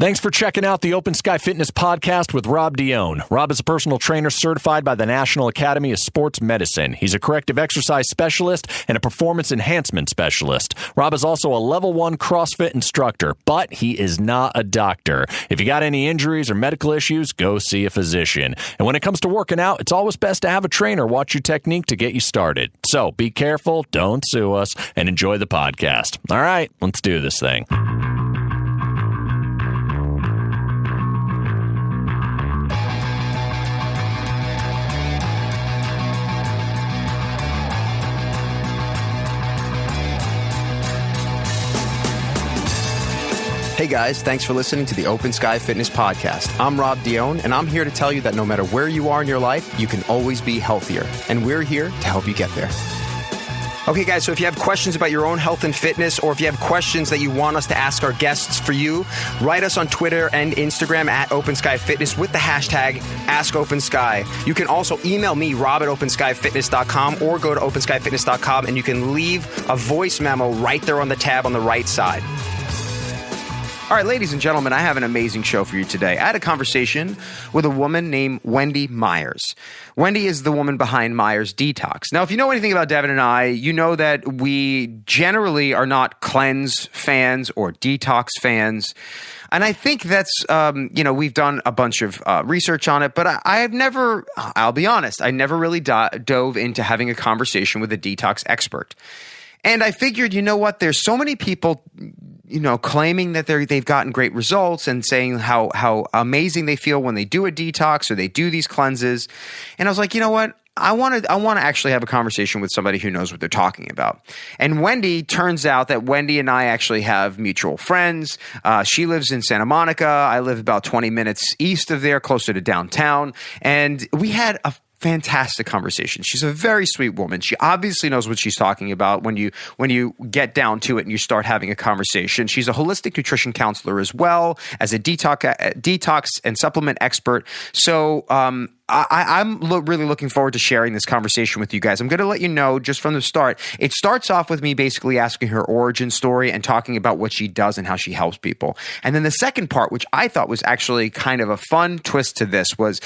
Thanks for checking out the Open Sky Fitness Podcast with Rob Dione. Rob is a personal trainer certified by the National Academy of Sports Medicine. He's a corrective exercise specialist and a performance enhancement specialist. Rob is also a level 1 CrossFit instructor, but he is not a doctor. If you got any injuries or medical issues, go see a physician. And when it comes to working out, it's always best to have a trainer watch your technique to get you started. So be careful, don't sue us, and enjoy the podcast. All right, let's do this thing. Hey guys, thanks for listening to the Open Sky Fitness Podcast. I'm Rob Dione, and I'm here to tell you that no matter where you are in your life, you can always be healthier. And we're here to help you get there. Okay guys, so if you have questions about your own health and fitness, or if you have questions that you want us to ask our guests for you, write us on Twitter and Instagram at Open Sky Fitness with the hashtag AskOpenSky. You can also email me, Rob at OpenSkyFitness.com, or go to OpenSkyFitness.com and you can leave a voice memo right there on the tab on the right side. All right, ladies and gentlemen, I have an amazing show for you today. I had a conversation with a woman named Wendy Myers. Wendy is the woman behind Myers Detox. Now, if you know anything about Devin and I, you know that we generally are not cleanse fans or detox fans. And I think that's, we've done a bunch of research on it, but I have never, I'll be honest, I never really dove into having a conversation with a detox expert. And I figured, you know what, there's so many people, claiming that they've gotten great results and saying how amazing they feel when they do a detox or they do these cleanses. And I was like, you know what? I want to actually have a conversation with somebody who knows what they're talking about. And Wendy, turns out that Wendy and I actually have mutual friends. She lives in Santa Monica. I live about 20 minutes east of there, closer to downtown. And we had a fantastic conversation. She's a very sweet woman. She obviously knows what she's talking about when you get down to it and you start having a conversation. She's a holistic nutrition counselor as well as a detox and supplement expert. So I'm really looking forward to sharing this conversation with you guys. I'm going to let you know just from the start. It starts off with me basically asking her origin story and talking about what she does and how she helps people. And then the second part, which I thought was actually kind of a fun twist to this, was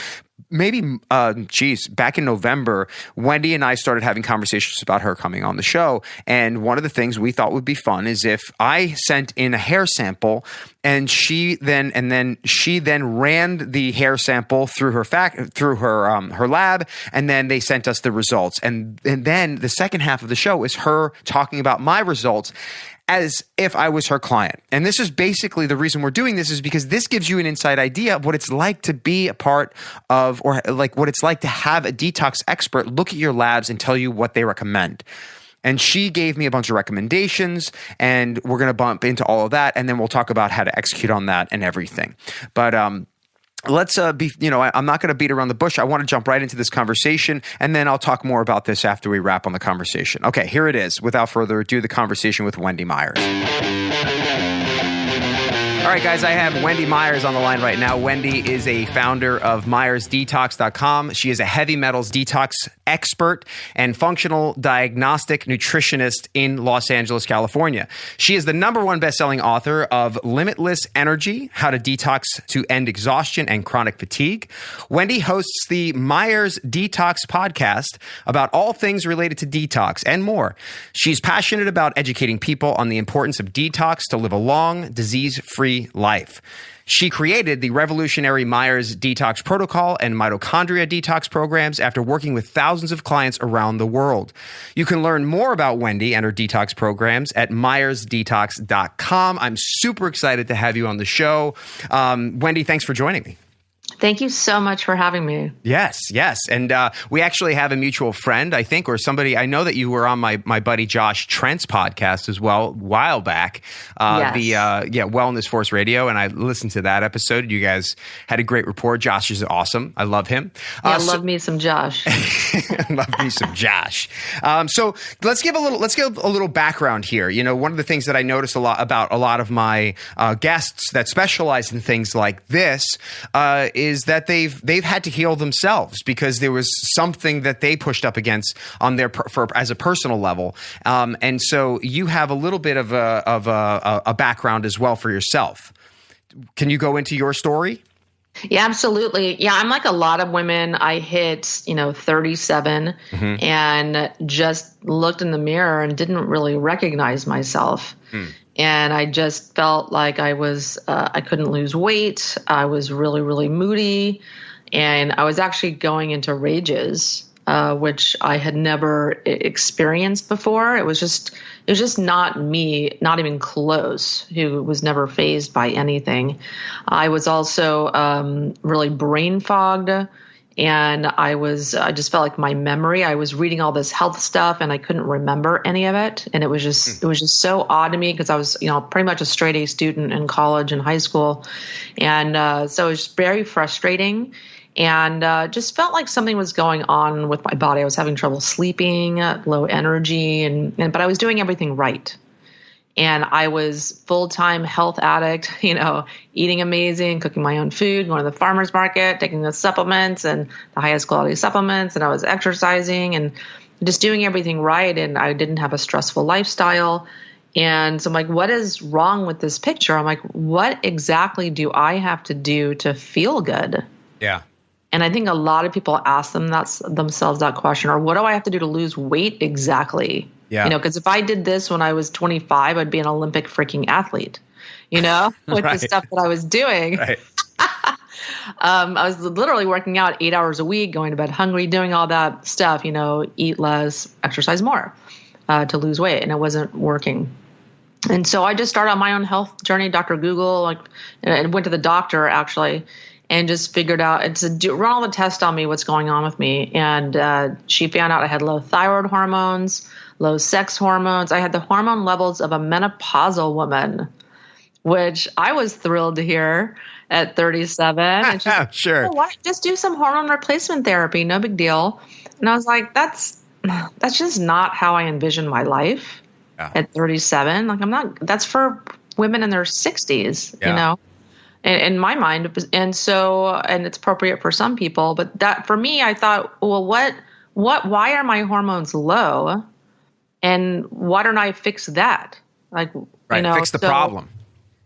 back in November, Wendy and I started having conversations about her coming on the show. And one of the things we thought would be fun is if I sent in a hair sample and she then ran the hair sample through her lab, and then they sent us the results. And then the second half of the show is her talking about my results as if I was her client. And this is basically the reason we're doing this, is because this gives you an inside idea of what it's like to be a part of, or like what it's like to have a detox expert look at your labs and tell you what they recommend. And she gave me a bunch of recommendations, and we're going to bump into all of that, and then we'll talk about how to execute on that and everything. But let's I'm not going to beat around the bush. I want to jump right into this conversation, and then I'll talk more about this after we wrap on the conversation. Okay, here it is. Without further ado, the conversation with Wendy Myers. All right, guys, I have Wendy Myers on the line right now. Wendy is a founder of MyersDetox.com. She is a heavy metals detox expert and functional diagnostic nutritionist in Los Angeles, California. She is the #1 best-selling author of Limitless Energy, How to Detox to End Exhaustion and Chronic Fatigue. Wendy hosts the Myers Detox podcast about all things related to detox and more. She's passionate about educating people on the importance of detox to live a long, disease-free life. She created the revolutionary Myers Detox Protocol and mitochondria detox programs after working with thousands of clients around the world. You can learn more about Wendy and her detox programs at myersdetox.com. I'm super excited to have you on the show. Wendy, thanks for joining me. Thank you so much for having me. Yes. And we actually have a mutual friend, I think, or somebody. I know that you were on my buddy Josh Trent's podcast as well a while back, Wellness Force Radio, and I listened to that episode. You guys had a great rapport. Josh is awesome. I love him. Love me some Josh. Love me some Josh. So let's give a little background here. You know, one of the things that I notice a lot about a lot of my guests that specialize in things like this is that they've had to heal themselves because there was something that they pushed up against on their as a personal level, and so you have a little bit of a background as well for yourself. can you go into your story? Yeah, absolutely. Yeah, I'm like a lot of women. I hit, 37 and just looked in the mirror and didn't really recognize myself. And I just felt like I couldn't lose weight. I was really, really moody. And I was actually going into rages, which I had never experienced before. It was just not me, not even close, who was never fazed by anything. I was also really brain fogged, and I just felt like my memory. I was reading all this health stuff, and I couldn't remember any of it. And it was just so odd to me because I was pretty much a straight A student in college and high school, and so it was very frustrating. And just felt like something was going on with my body. I was having trouble sleeping, low energy, but I was doing everything right. And I was full-time health addict, eating amazing, cooking my own food, going to the farmer's market, taking the supplements and the highest quality supplements. And I was exercising and just doing everything right. And I didn't have a stressful lifestyle. And so I'm like, what is wrong with this picture? I'm like, what exactly do I have to do to feel good? Yeah. And I think a lot of people ask themselves that question, or what do I have to do to lose weight exactly? Yeah. Because if I did this when I was 25, I'd be an Olympic freaking athlete, with the stuff that I was doing. Right. I was literally working out 8 hours a week, going to bed hungry, doing all that stuff, eat less, exercise more to lose weight. And it wasn't working. And so I just started on my own health journey, Dr. Google, and went to the doctor actually, and just figured out run all the tests on me, what's going on with me. And she found out I had low thyroid hormones, low sex hormones. I had the hormone levels of a menopausal woman, which I was thrilled to hear at 37. And she's like, sure. why don't you just do some hormone replacement therapy? No big deal. And I was like, that's just not how I envisioned my life at 37. Like that's for women in their 60s, in my mind. And it's appropriate for some people, but that for me, I thought, well, why are my hormones low? And why don't I fix that? Fix the problem.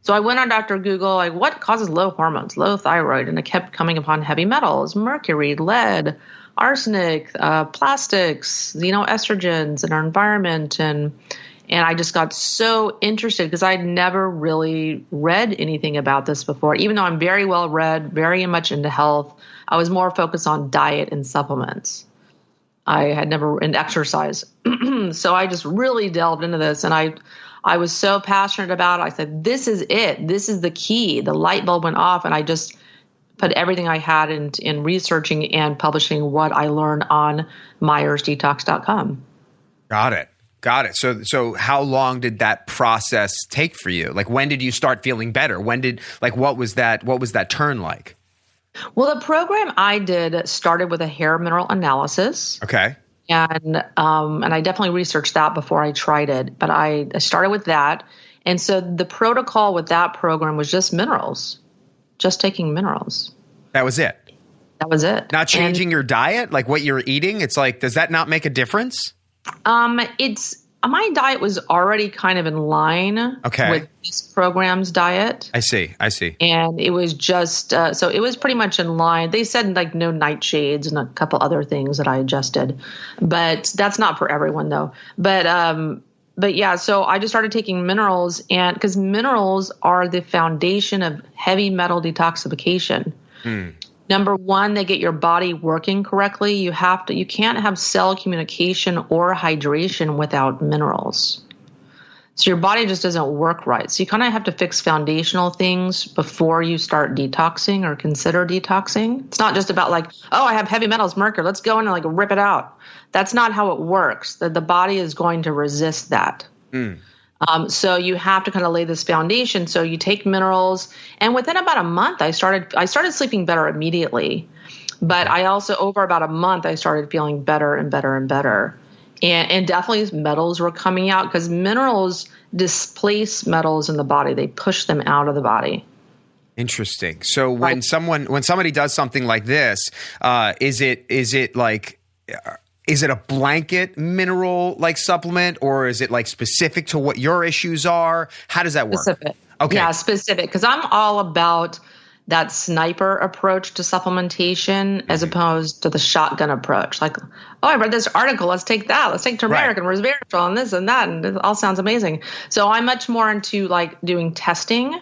So I went on Dr. Google, what causes low hormones, low thyroid? And I kept coming upon heavy metals, mercury, lead, arsenic, plastics, estrogens in our environment. And I just got so interested because I'd never really read anything about this before. Even though I'm very well read, very much into health, I was more focused on diet and supplements. I had never in exercise. So I just really delved into this, and I was so passionate about it. I said, this is it. This is the key. The light bulb went off, and I just put everything I had in researching and publishing what I learned on MyersDetox.com. Got it. So how long did that process take for you? Like, when did you start feeling better? What was that turn like? Well, the program I did started with a hair mineral analysis. Okay. And I definitely researched that before I tried it, but I started with that. And so the protocol with that program was just minerals, just taking minerals. That was it. That was it. Not changing your diet, like what you're eating. It's like, does that not make a difference? My diet was already kind of in line with this program's diet. I see. And it was just, so it was pretty much in line. They said no nightshades and a couple other things that I adjusted, but that's not for everyone though. But yeah, so I just started taking minerals, and because minerals are the foundation of heavy metal detoxification. Number one, they get your body working correctly. You can't have cell communication or hydration without minerals. So your body just doesn't work right. So you kind of have to fix foundational things before you start detoxing or consider detoxing. It's not just about I have heavy metals, mercury, let's go in and rip it out. That's not how it works. The body is going to resist that. So you have to kind of lay this foundation. So you take minerals, and within about a month, I started sleeping better immediately. But I also, over about a month, I started feeling better and better and better. And definitely metals were coming out, because minerals displace metals in the body. They push them out of the body. Interesting. So when somebody does something like this, is it a blanket mineral supplement, or is it specific to what your issues are? How does that work? Specific. Okay. Yeah, specific. Because I'm all about that sniper approach to supplementation as opposed to the shotgun approach. Like, oh, I read this article. Let's take that. Let's take turmeric and resveratrol and this and that. And it all sounds amazing. So I'm much more into like doing testing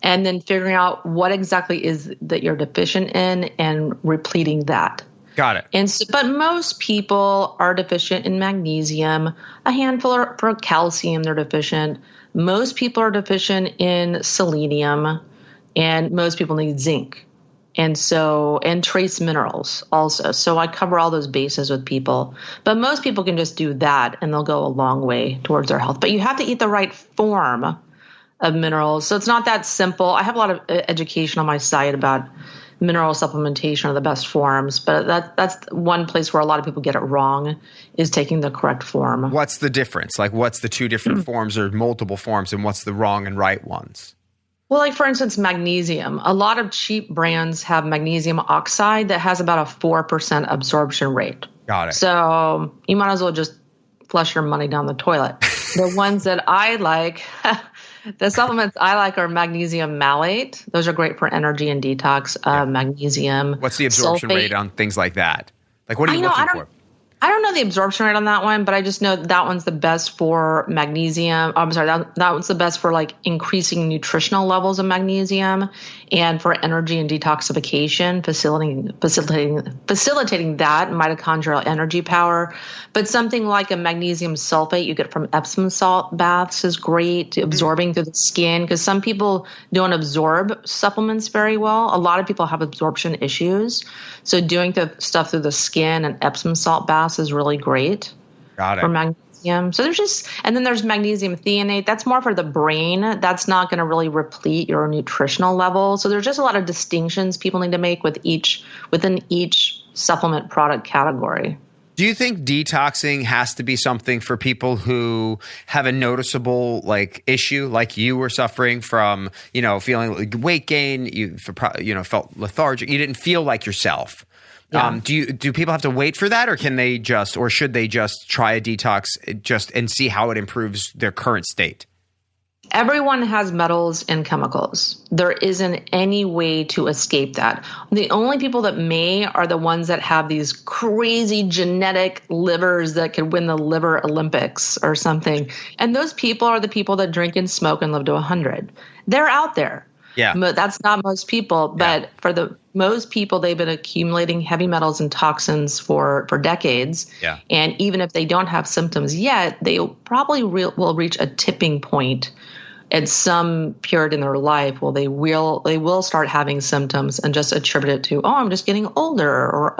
and then figuring out what exactly is that you're deficient in and repleting that. Got it. And so, but most people are deficient in magnesium. A handful are for calcium, they're deficient. Most people are deficient in selenium, and most people need zinc. And trace minerals also. So I cover all those bases with people. But most people can just do that, and they'll go a long way towards their health. But you have to eat the right form of minerals. So it's not that simple. I have a lot of education on my site about mineral supplementation are the best forms, but that's one place where a lot of people get it wrong, is taking the correct form. What's the difference? Like, what's the two different forms or multiple forms, and what's the wrong and right ones? Well, like for instance, magnesium. A lot of cheap brands have magnesium oxide that has about a 4% absorption rate. Got it. So you might as well just flush your money down the toilet. The ones that I like, the supplements I like are magnesium malate. Those are great for energy and detox. Magnesium. What's the absorption rate on things like that? Like, what are you looking for? I don't know the absorption rate on that one, but I just know that one's the best for magnesium. I'm sorry, that one's the best for like increasing nutritional levels of magnesium and for energy and detoxification, facilitating that mitochondrial energy power. But something like a magnesium sulfate you get from Epsom salt baths is great, absorbing through the skin, because some people don't absorb supplements very well. A lot of people have absorption issues. So doing the stuff through the skin and Epsom salt baths is really great. Got it. For magnesium. So and then there's magnesium threonate. That's more for the brain. That's not going to really replete your nutritional level. So there's just a lot of distinctions people need to make within each supplement product category. Do you think detoxing has to be something for people who have a noticeable like issue, like you were suffering from, feeling like weight gain, you felt lethargic, you didn't feel like yourself? Yeah. Do people have to wait for that, or should they just try a detox and see how it improves their current state? Everyone has metals and chemicals. There isn't any way to escape that. The only people that may are the ones that have these crazy genetic livers that could win the liver Olympics or something. And those people are the people that drink and smoke and live to 100. They're out there. Yeah. That's not most people, but for the most people, they've been accumulating heavy metals and toxins for decades. Yeah. And even if they don't have symptoms yet, they probably will reach a tipping point at some period in their life where they will start having symptoms and just attribute it to, I'm just getting older, or,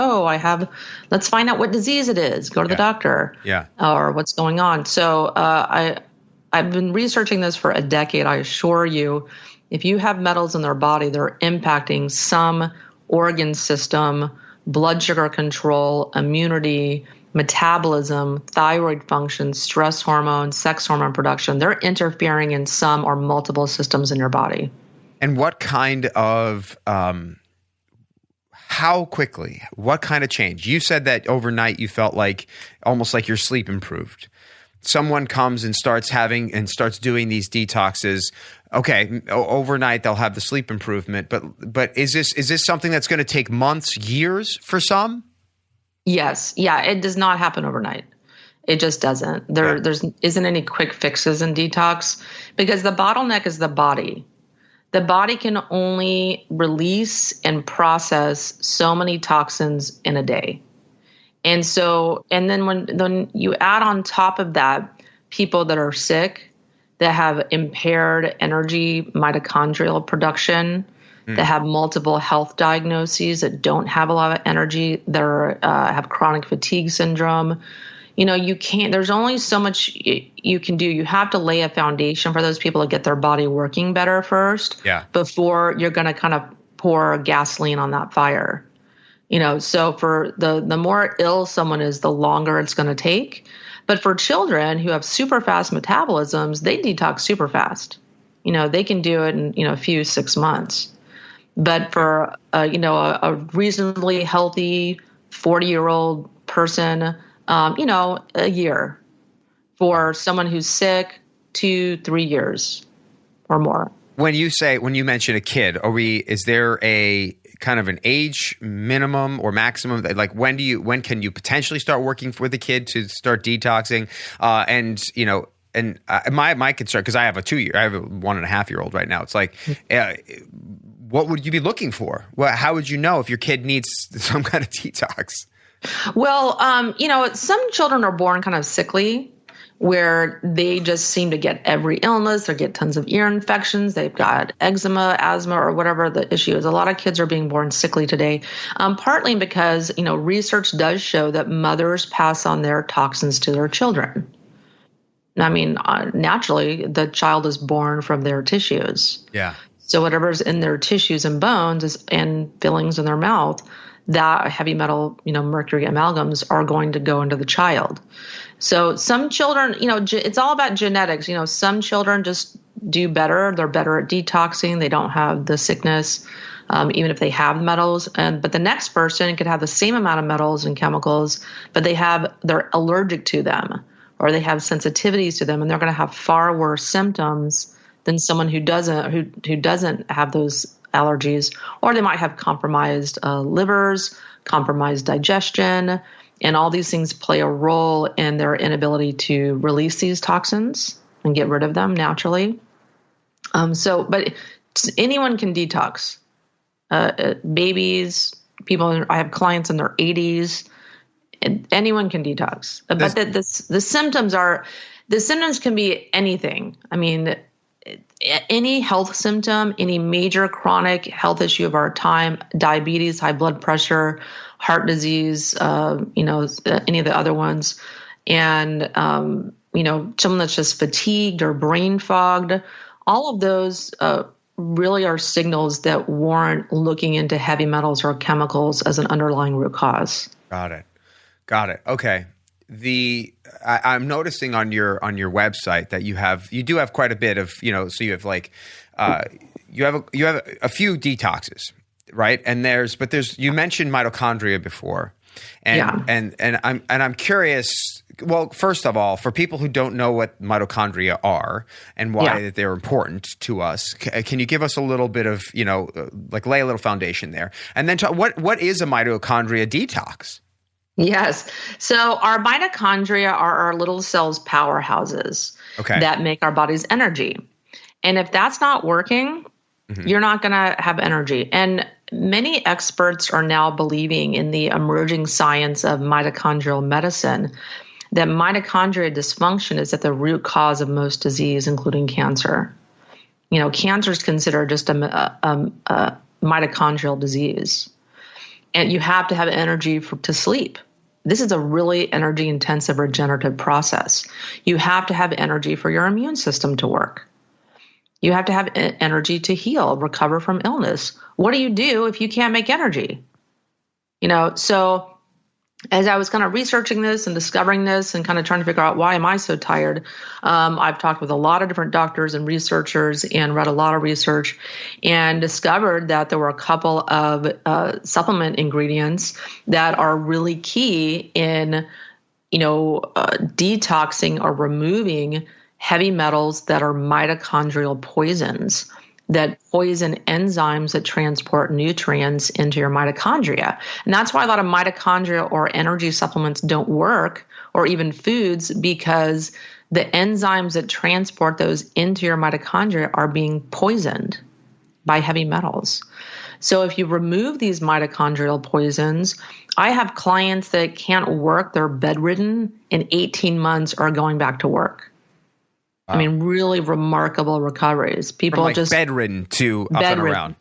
let's find out what disease it is. Go to the doctor. Yeah. Or what's going on. So I've been researching this for a decade. I assure you, if you have metals in their body, they're impacting some organ system, blood sugar control, immunity, metabolism, thyroid function, stress hormone, sex hormone production. They're interfering in some or multiple systems in your body. And what kind of, how quickly, what kind of change? You said that overnight you felt like almost like your sleep improved. Someone comes and starts doing these detoxes. Okay, overnight they'll have the sleep improvement, but is this something that's going to take months, years for some? Yes. Yeah, it does not happen overnight. It just doesn't. There isn't any quick fixes in detox because the bottleneck is the body. The body can only release and process so many toxins in a day. And then when you add on top of that, people that are sick, that have impaired energy, mitochondrial production, that have multiple health diagnoses, that don't have a lot of energy, that have chronic fatigue syndrome, there's only so much you can do. You have to lay a foundation for those people to get their body working better first before you're going to kind of pour gasoline on that fire. So for the more ill someone is, the longer it's going to take. But for children who have super fast metabolisms, they detox super fast. They can do it in, a few 6 months. But for, a reasonably healthy 40-year-old person, a year. For someone who's sick, 2-3 years or more. When you mention a kid, is there a kind of an age minimum or maximum? Like when can you potentially start working with a kid to start detoxing? My concern, because I have a 1.5-year-old right now. It's like, what would you be looking for? Well, how would you know if your kid needs some kind of detox? Well, some children are born kind of sickly, where they just seem to get every illness. They get tons of ear infections. They've got eczema, asthma, or whatever the issue is. A lot of kids are being born sickly today, partly because, research does show that mothers pass on their toxins to their children. I mean, naturally, the child is born from their tissues. Yeah. So whatever's in their tissues and bones and fillings in their mouth, that heavy metal, mercury amalgams are going to go into the child. So some children, it's all about genetics. Some children just do better. They're better at detoxing. They don't have the sickness, even if they have metals. But the next person could have the same amount of metals and chemicals, but they're allergic to them, or they have sensitivities to them, and they're going to have far worse symptoms than someone who doesn't have those allergies, or they might have compromised livers, compromised digestion. And all these things play a role in their inability to release these toxins and get rid of them naturally. But anyone can detox. Babies, people. I have clients in their 80s. Anyone can detox. But the symptoms can be anything. I mean, any health symptom, any major chronic health issue of our time, diabetes, high blood pressure, heart disease, any of the other ones, and, someone that's just fatigued or brain fogged, all of those really are signals that warrant looking into heavy metals or chemicals as an underlying root cause. Got it. Okay. I'm noticing on your website that you do have quite a bit of, so you have like, you have a few detoxes, right? And you mentioned mitochondria before, and I'm curious. Well, first of all, for people who don't know what mitochondria are and why they're important to us, can you give us a little bit of, lay a little foundation there, and then what is a mitochondria detox? Yes. So our mitochondria are our little cells powerhouses that make our body's energy. And if that's not working, you're not going to have energy. And many experts are now believing in the emerging science of mitochondrial medicine that mitochondria dysfunction is at the root cause of most disease, including cancer. Cancer is considered just a mitochondrial disease. And you have to have energy to sleep. This is a really energy-intensive regenerative process. You have to have energy for your immune system to work. You have to have energy to heal, recover from illness. What do you do if you can't make energy? So as I was kind of researching this and discovering this and kind of trying to figure out why am I so tired, I've talked with a lot of different doctors and researchers and read a lot of research and discovered that there were a couple of supplement ingredients that are really key in, detoxing or removing heavy metals that are mitochondrial poisons, that poison enzymes that transport nutrients into your mitochondria. And that's why a lot of mitochondria or energy supplements don't work, or even foods, because the enzymes that transport those into your mitochondria are being poisoned by heavy metals. So if you remove these mitochondrial poisons, I have clients that can't work, they're bedridden in 18 months or going back to work. Wow. I mean, really remarkable recoveries. People from just bedridden to up and around.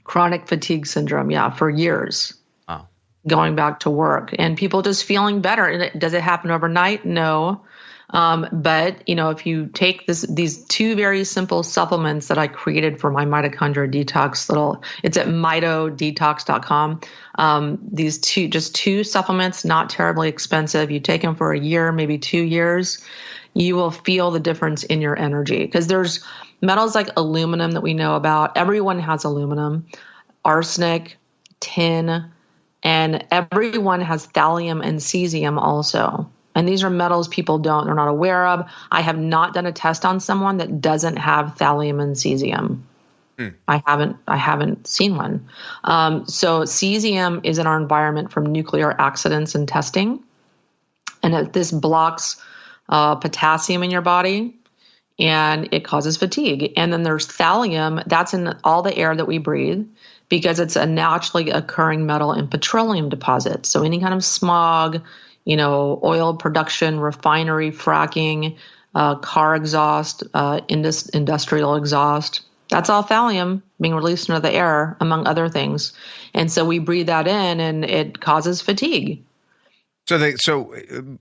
Chronic fatigue syndrome, for years. Wow. Going back to work, and people just feeling better. And does it happen overnight? No. But if you take these two very simple supplements that I created for my mitochondria detox, it's at mitodetox.com. These two supplements, not terribly expensive. You take them for a year, maybe 2 years. You will feel the difference in your energy, because there's metals like aluminum that we know about. Everyone has aluminum, arsenic, tin, and everyone has thallium and cesium also. And these are metals they're not aware of. I have not done a test on someone that doesn't have thallium and cesium. I haven't seen one. So cesium is in our environment from nuclear accidents and testing. And this blocks potassium in your body, and it causes fatigue. And then there's thallium. That's in all the air that we breathe because it's a naturally occurring metal in petroleum deposits. So any kind of smog, oil production, refinery, fracking, car exhaust, industrial exhaust, that's all thallium being released into the air, among other things. And so we breathe that in, and it causes fatigue. So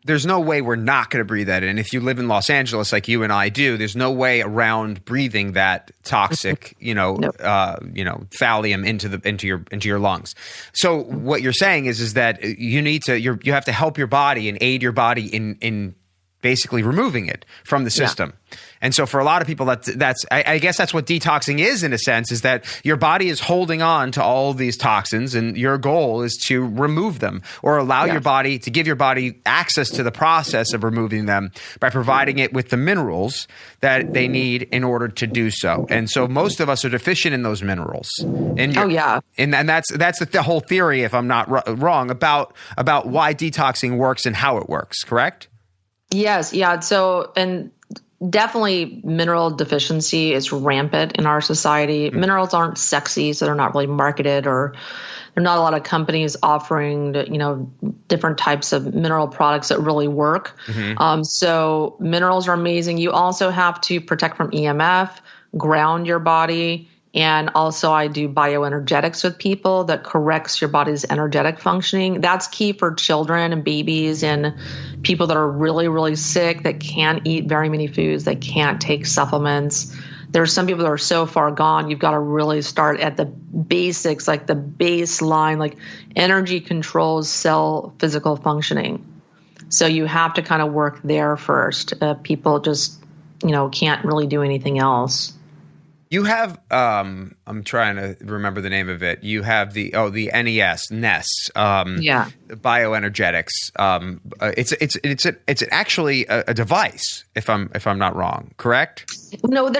there's no way we're not going to breathe that in. If you live in Los Angeles like you and I do, there's no way around breathing that toxic, Nope. thallium into your lungs. So what you're saying is that you have to help your body and aid your body in basically removing it from the system. Yeah. And so for a lot of people, I guess that's what detoxing is, in a sense, is that your body is holding on to all of these toxins, and your goal is to remove them or allow your body to give your body access to the process of removing them by providing it with the minerals that they need in order to do so. And so most of us are deficient in those minerals. And that's the whole theory, if I'm not wrong, about why detoxing works and how it works, correct? Yes. Yeah. So, and definitely mineral deficiency is rampant in our society. Mm-hmm. Minerals aren't sexy, so they're not really marketed, or there are not a lot of companies offering, different types of mineral products that really work. Mm-hmm. So minerals are amazing. You also have to protect from EMF, ground your body. And also I do bioenergetics with people that corrects your body's energetic functioning. That's key for children and babies and people that are really, really sick, that can't eat very many foods, that can't take supplements. There's some people that are so far gone, you've got to really start at the basics, like the baseline, like energy controls cell physical functioning. So you have to kind of work there first. People just, can't really do anything else. You have, I'm trying to remember the name of it. You have the NES, bioenergetics. It's actually a device, if I'm not wrong, correct? No,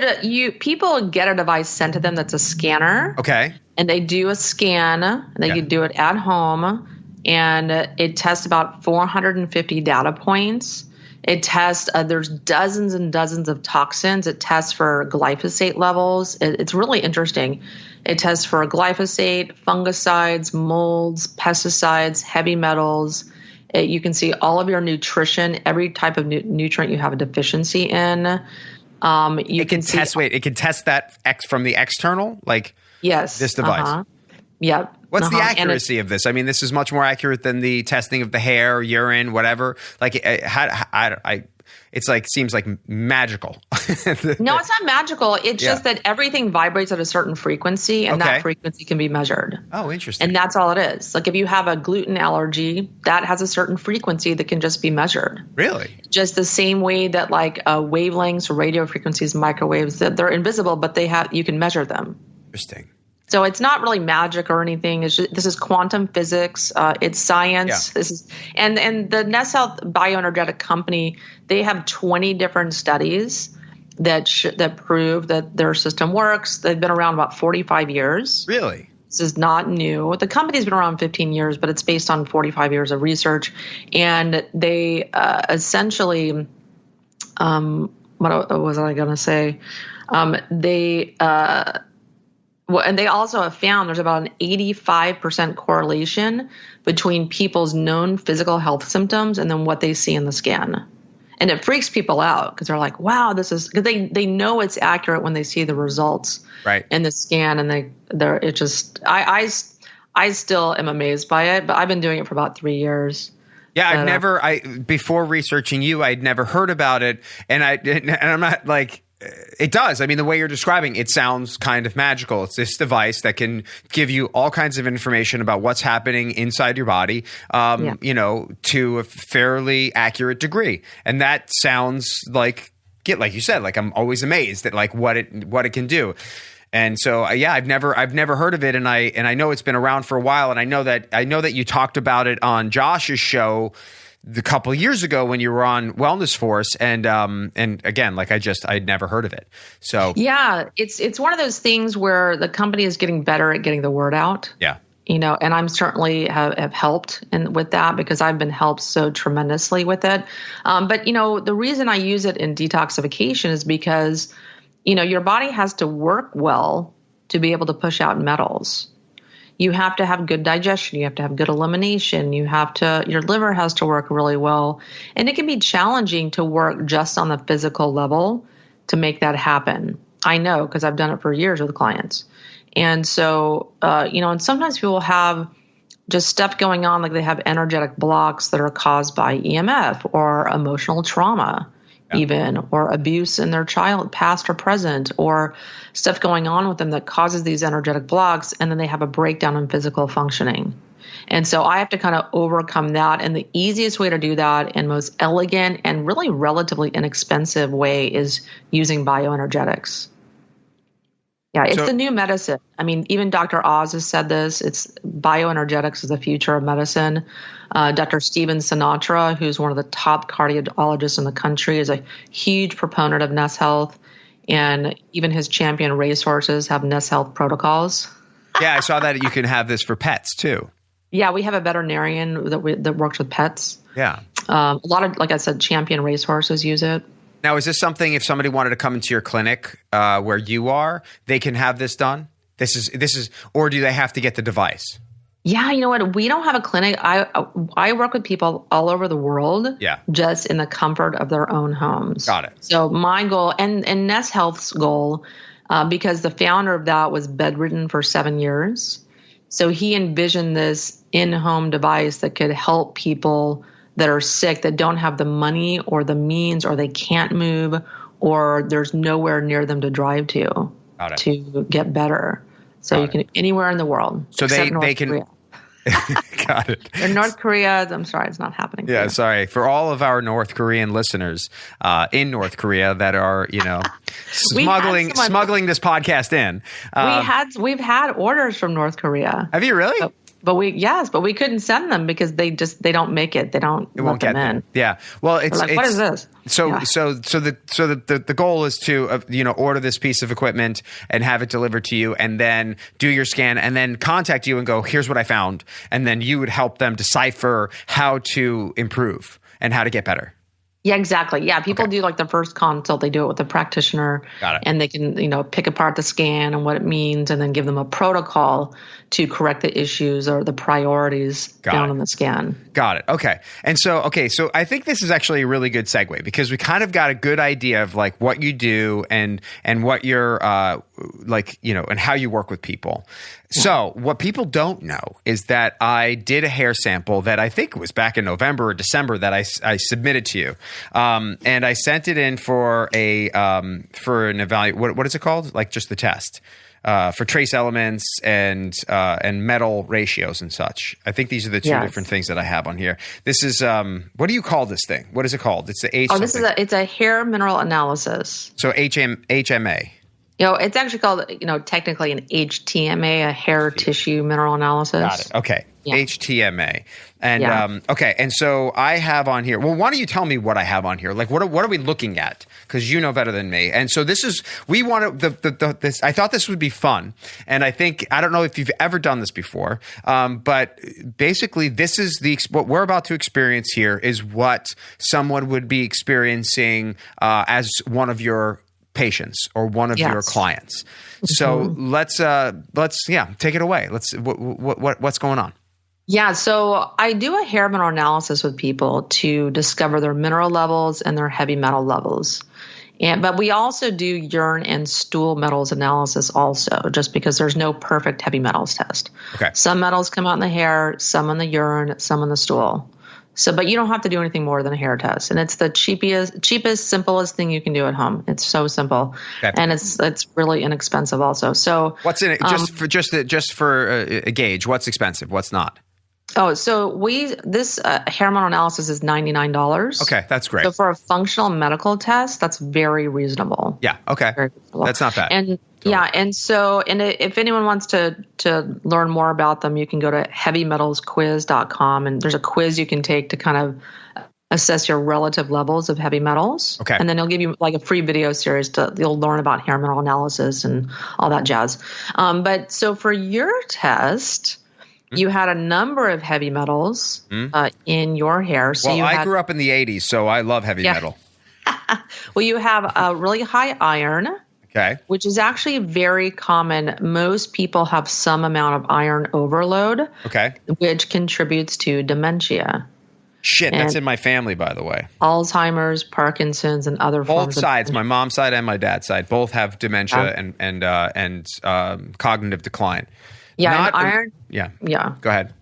people get a device sent to them that's a scanner. Okay. And they do a scan, and they can do it at home, and it tests about 450 data points. It tests, there's dozens and dozens of toxins. It tests for glyphosate levels. It's really interesting. It tests for glyphosate, fungicides, molds, pesticides, heavy metals. You can see all of your nutrition, every type of nutrient you have a deficiency in. It can test that from the external, like this device. Uh-huh. Yeah. What's the accuracy of this? I mean, this is much more accurate than the testing of the hair, urine, whatever. Like, it's like seems like magical. No, it's not magical. It's just that everything vibrates at a certain frequency, and that frequency can be measured. Oh, interesting. And that's all it is. Like if you have a gluten allergy, that has a certain frequency that can just be measured. Really? Just the same way that like wavelengths, radio frequencies, microwaves, that they're invisible, but you can measure them. Interesting. So it's not really magic or anything. This is quantum physics. It's science. Yeah. And the Nest Health Bioenergetic Company, they have 20 different studies that prove that their system works. They've been around about 45 years. Really? This is not new. The company's been around 15 years, but it's based on 45 years of research. And they essentially, what was I going to say? And they also have found there's about an 85% correlation between people's known physical health symptoms and then what they see in the scan. And it freaks people out because they're like, wow, this is – because they know it's accurate when they see the results in the scan. And I still am amazed by it, but I've been doing it for about 3 years. Yeah, before researching you, I'd never heard about it. And I'm not like – it does. I mean, the way you're describing it sounds kind of magical. It's this device that can give you all kinds of information about what's happening inside your body, to a fairly accurate degree. And that sounds like you said, like I'm always amazed at like what it can do. And so, I've never heard of it, and I know it's been around for a while, and I know that you talked about it on Josh's show the couple of years ago when you were on Wellness Force, and again, like I'd never heard of it. So yeah, it's one of those things where the company is getting better at getting the word out. Yeah. And I'm certainly have helped with that because I've been helped so tremendously with it. But the reason I use it in detoxification is because, your body has to work well to be able to push out metals. You have to have good digestion. You have to have good elimination. Your liver has to work really well. And it can be challenging to work just on the physical level to make that happen. I know because I've done it for years with clients. And so, and sometimes people have just stuff going on, like they have energetic blocks that are caused by EMF or emotional trauma, even, or abuse in their child, past or present, or stuff going on with them that causes these energetic blocks. And then they have a breakdown in physical functioning. And so I have to kind of overcome that. And the easiest way to do that and most elegant and really relatively inexpensive way is using bioenergetics. Yeah, it's the new medicine. I mean, even Dr. Oz has said this. It's bioenergetics is the future of medicine. Dr. Steven Sinatra, who's one of the top cardiologists in the country, is a huge proponent of Nest Health. And even his champion racehorses have Nest Health protocols. Yeah, I saw that you can have this for pets too. Yeah, we have a veterinarian that works with pets. Yeah. A lot of, like I said, champion racehorses use it. Now, is this something if somebody wanted to come into your clinic where you are, they can have this done? This is, or do they have to get the device? Yeah, you know what? We don't have a clinic. I work with people all over the world. Yeah. Just in the comfort of their own homes. Got it. So my goal and Nest Health's goal, because the founder of that was bedridden for 7 years. So he envisioned this in-home device that could help people that are sick, that don't have the money or the means, or they can't move, or there's nowhere near them to drive to get better. So you can anywhere in the world. So they can. Korea. Got it. In North Korea, I'm sorry, it's not happening. Yeah, sorry. For all of our North Korean listeners in North Korea that are, smuggling this podcast in. We've had orders from North Korea. Have you really? But we couldn't send them because they don't make it. They don't let them in. Yeah. Well, it's what is this? So the goal is to order this piece of equipment and have it delivered to you, and then do your scan, and then contact you and go, here's what I found, and then you would help them decipher how to improve and how to get better. Yeah, exactly. Yeah, people do like the first consult. They do it with a practitioner. Got it. And they can, pick apart the scan and what it means, and then give them a protocol to correct the issues or the priorities down on the scan. Got it. Okay. And so I think this is actually a really good segue, because we kind of got a good idea of like what you do and what you're and how you work with people. So what people don't know is that I did a hair sample that I think was back in November or December that I submitted to you. And I sent it in for for an evaluation. What is it called? Like just the test. For trace elements and metal ratios and such. I think these are the two different things that I have on here. This is what do you call this thing? What is it called? It's the H. Oh, it's a hair mineral analysis. So HMA. It's actually called, technically an HTMA, a hair tissue mineral analysis. Got it. Okay. Yeah. HTMA. And and so I have on here. Well, why don't you tell me what I have on here? Like, what are we looking at? Because you know better than me. And so this is this. I thought this would be fun, and I don't know if you've ever done this before, but basically this is what we're about to experience here is what someone would be experiencing as one of your patients or one of your clients. So let's take it away. What's going on? Yeah, so I do a hair mineral analysis with people to discover their mineral levels and their heavy metal levels. But we also do urine and stool metals analysis also, just because there's no perfect heavy metals test. Okay. Some metals come out in the hair, some in the urine, some in the stool. But you don't have to do anything more than a hair test, and it's the cheapest, simplest thing you can do at home. It's so simple, and it's really inexpensive also. So what's in it? Just for a gauge, what's expensive? What's not? Oh, so this hair mineral analysis is $99. Okay, that's great. So for a functional medical test, that's very reasonable. Yeah, okay, that's not bad. And Yeah. And so, if anyone wants to learn more about them, you can go to heavymetalsquiz.com, and there's a quiz you can take to kind of assess your relative levels of heavy metals. Okay. And then it'll give you like a free video series you'll learn about hair mineral analysis and all that jazz. But so for your test, you had a number of heavy metals in your hair. So I grew up in the 80s, so I love heavy metal. Well, you have a really high iron. Okay. Which is actually very common. Most people have some amount of iron overload. Okay. Which contributes to dementia. Shit, that's in my family, by the way. Alzheimer's, Parkinson's, and other forms. Both sides, my mom's side and my dad's side, both have dementia and cognitive decline. Yeah, and iron. Yeah. Go ahead.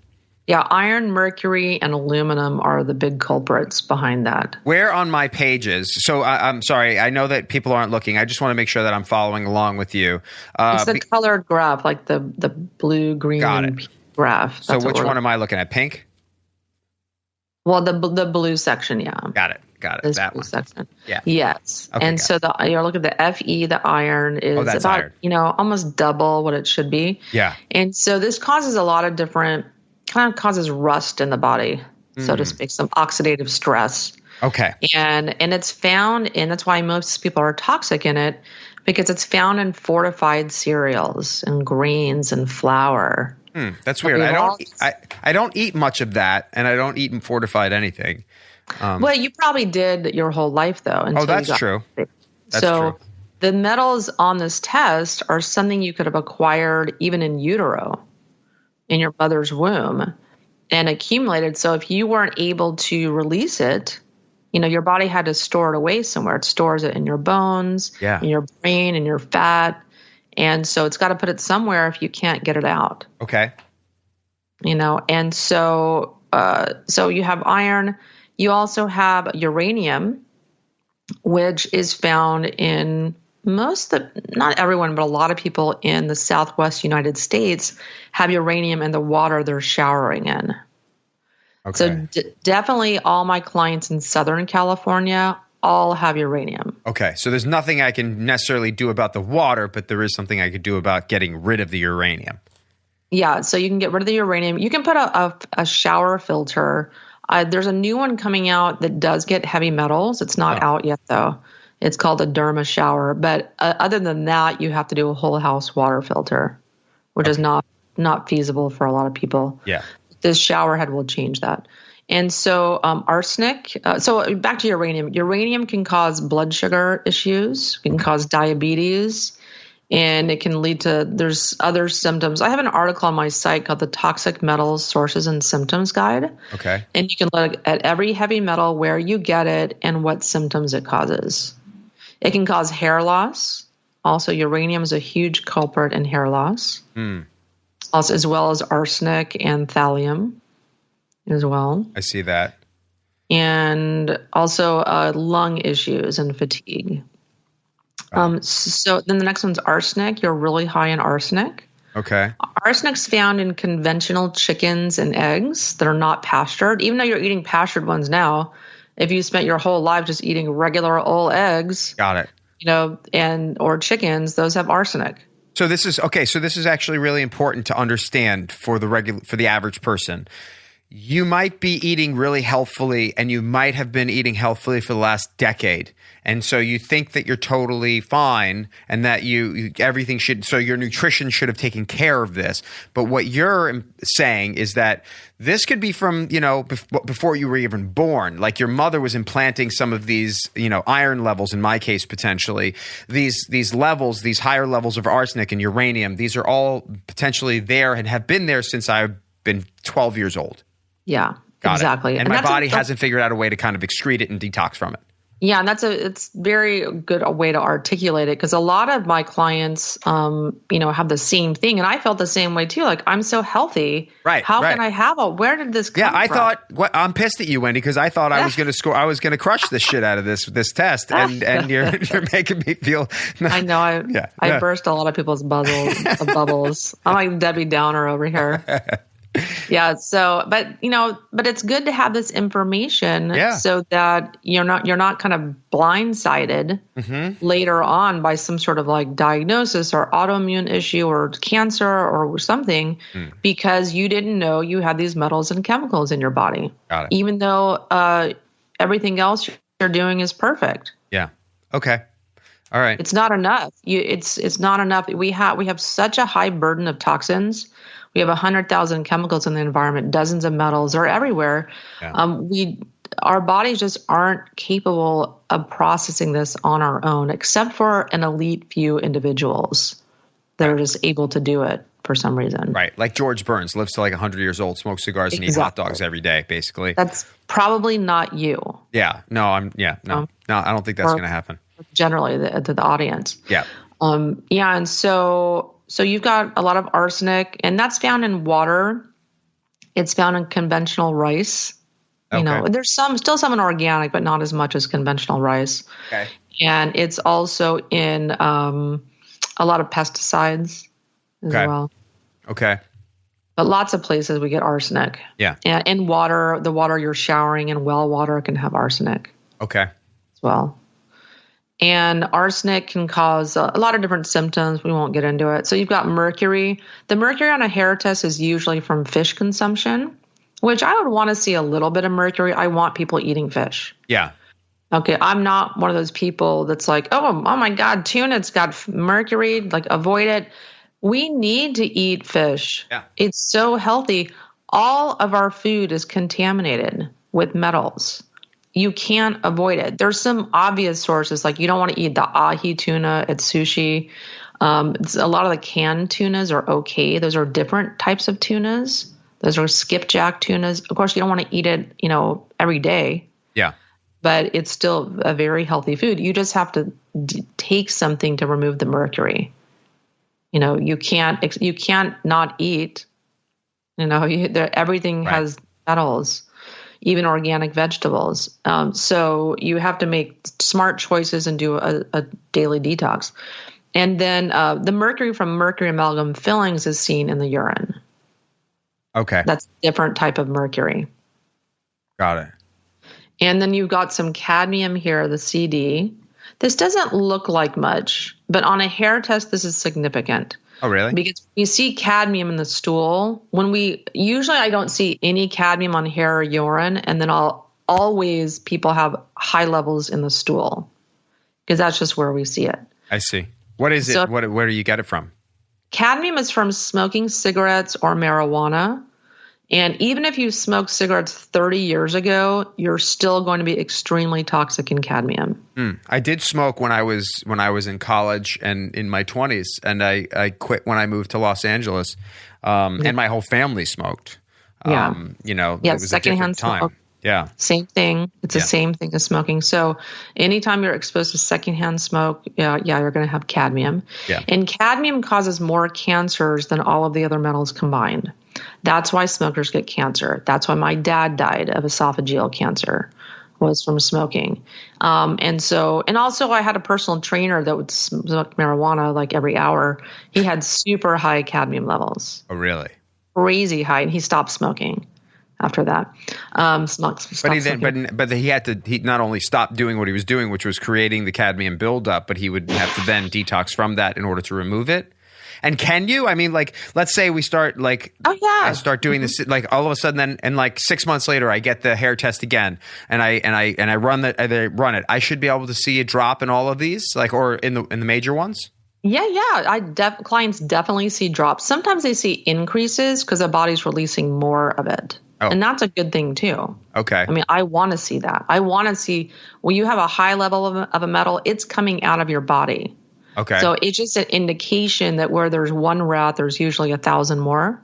Yeah, iron, mercury, and aluminum are the big culprits behind that. Where on my pages? So I'm sorry, I know that people aren't looking. I just want to make sure that I'm following along with you. It's the colored graph, like the blue, green, and pink graph. So which one am I looking at? Pink? Well, the blue section, yeah. Got it. This that blue one. section. Yeah. Yes. Okay, and so you're looking at the Fe, the iron is about iron. Almost double what it should be. Yeah. And so this causes a lot of causes rust in the body, so to speak, some oxidative stress. Okay. And it's found, and that's why most people are toxic in it, because it's found in fortified cereals and grains and flour. That's weird. I don't eat much of that, and I don't eat fortified anything. Well, you probably did your whole life, though. That's true. That's true. The metals on this test are something you could have acquired even in utero, in your mother's womb, and accumulated. So if you weren't able to release it, your body had to store it away somewhere. It stores it in your bones, in your brain, in your fat. And so it's got to put it somewhere if you can't get it out. Okay. And so you have iron. You also have uranium, which is found in not everyone, but a lot of people in the Southwest United States have uranium in the water they're showering in. Okay. So definitely all my clients in Southern California all have uranium. Okay. So there's nothing I can necessarily do about the water, but there is something I could do about getting rid of the uranium. Yeah. So you can get rid of the uranium. You can put a shower filter. There's a new one coming out that does get heavy metals. It's not out yet, though. It's called a derma shower. But other than that, you have to do a whole house water filter, which is not feasible for a lot of people. Yeah. This shower head will change that. And so arsenic. So back to uranium. Uranium can cause blood sugar issues. It can cause diabetes. And it can lead to, there's other symptoms. I have an article on my site called the Toxic Metals Sources and Symptoms Guide. Okay. And you can look at every heavy metal, where you get it, and what symptoms it causes. It can cause hair loss. Also, uranium is a huge culprit in hair loss. Also, as well as arsenic and thallium as well. I see that. And also lung issues and fatigue. So then the next one's arsenic. You're really high in arsenic. Okay. Arsenic's found in conventional chickens and eggs that are not pastured. Even though you're eating pastured ones now, if you spent your whole life just eating regular old eggs, got it. Or chickens, those have arsenic. So this is okay. So this is actually really important to understand for the average person. You might be eating really healthfully, and you might have been eating healthfully for the last decade. And so you think that you're totally fine and that everything so your nutrition should have taken care of this. But what you're saying is that this could be from, before you were even born. Like your mother was implanting some of these, iron levels, in my case, potentially. These levels, these higher levels of arsenic and uranium, these are all potentially there and have been there since I've been 12 years old. Yeah, Got exactly. It. And my body hasn't figured out a way to kind of excrete it and detox from it. Yeah, and it's very good a way to articulate it, because a lot of my clients, have the same thing, and I felt the same way too. Like, I'm so healthy, right? How can I have where did this come from? Yeah, I thought I'm pissed at you, Wendy, because I thought I was going to score. I was going to crush this shit out of this test, and you're making me feel. I know. I burst a lot of people's bubbles. I'm like Debbie Downer over here. Yeah. So, but it's good to have this information so that you're not kind of blindsided later on by some sort of like diagnosis or autoimmune issue or cancer or something because you didn't know you had these metals and chemicals in your body. Got it. Even though everything else you're doing is perfect. Yeah. Okay. All right. It's not enough. It's not enough. We have such a high burden of toxins. We have 100,000 chemicals in the environment, dozens of metals are everywhere. Yeah. Our bodies just aren't capable of processing this on our own, except for an elite few individuals that are just able to do it for some reason. Right. Like George Burns lives to like 100 years old, smokes cigars and eats hot dogs every day, basically. That's probably not you. Yeah. No, I don't think that's going to happen. Generally to the audience. Yeah. And so you've got a lot of arsenic, and that's found in water. It's found in conventional rice. Okay. There's still some in organic, but not as much as conventional rice. Okay. And it's also in a lot of pesticides as well. Okay. But lots of places we get arsenic. Yeah. And in water, the water you're showering in well water can have arsenic. Okay. As well. And arsenic can cause a lot of different symptoms. We won't get into it. So you've got mercury. The mercury on a hair test is usually from fish consumption, which I would want to see a little bit of mercury. I want people eating fish. Yeah. Okay. I'm not one of those people that's like, oh my God, tuna, it's got mercury, like avoid it. We need to eat fish. Yeah. It's so healthy. All of our food is contaminated with metals. You can't avoid it. There's some obvious sources, like you don't want to eat the ahi tuna at sushi. A lot of the canned tunas are okay. Those are different types of tunas. Those are skipjack tunas. Of course, you don't want to eat it, every day. Yeah. But it's still a very healthy food. You just have to take something to remove the mercury. You can't not eat. Everything has metals. Even organic vegetables. So you have to make smart choices and do a daily detox. And then the mercury from mercury amalgam fillings is seen in the urine. Okay. That's a different type of mercury. Got it. And then you've got some cadmium here, the CD. This doesn't look like much, but on a hair test, this is significant. Oh, really? Because you see cadmium in the stool. I don't see any cadmium on hair or urine, and then always people have high levels in the stool because that's just where we see it. I see. What is it? Where do you get it from? Cadmium is from smoking cigarettes or marijuana. And even if you smoked cigarettes 30 years ago, you're still going to be extremely toxic in cadmium. I did smoke when I was in college and in my 20s, and I quit when I moved to Los Angeles, and my whole family smoked. It was secondhand a different time. Smoke. Yeah. Same thing. It's the same thing as smoking. So anytime you're exposed to secondhand smoke, you're going to have cadmium. Yeah. And cadmium causes more cancers than all of the other metals combined. That's why smokers get cancer. That's why my dad died of esophageal cancer, was from smoking. And also I had a personal trainer that would smoke marijuana like every hour. He had super high cadmium levels. Oh, really? Crazy high. And he stopped smoking after that. But he not only stopped doing what he was doing, which was creating the cadmium buildup, but he would have to then detox from that in order to remove it. And can you? I mean, like, let's say we start I start doing this, like all of a sudden, then, and like 6 months later, I get the hair test again, and I run it. I should be able to see a drop in all of these, like, or in the major ones. Yeah. Clients definitely see drops. Sometimes they see increases because the body's releasing more of it. Oh. And that's a good thing too. Okay. I mean, I want to see that. I want to see when you have a high level of a metal, it's coming out of your body. Okay. So it's just an indication that where there's one rat, there's usually 1,000 more.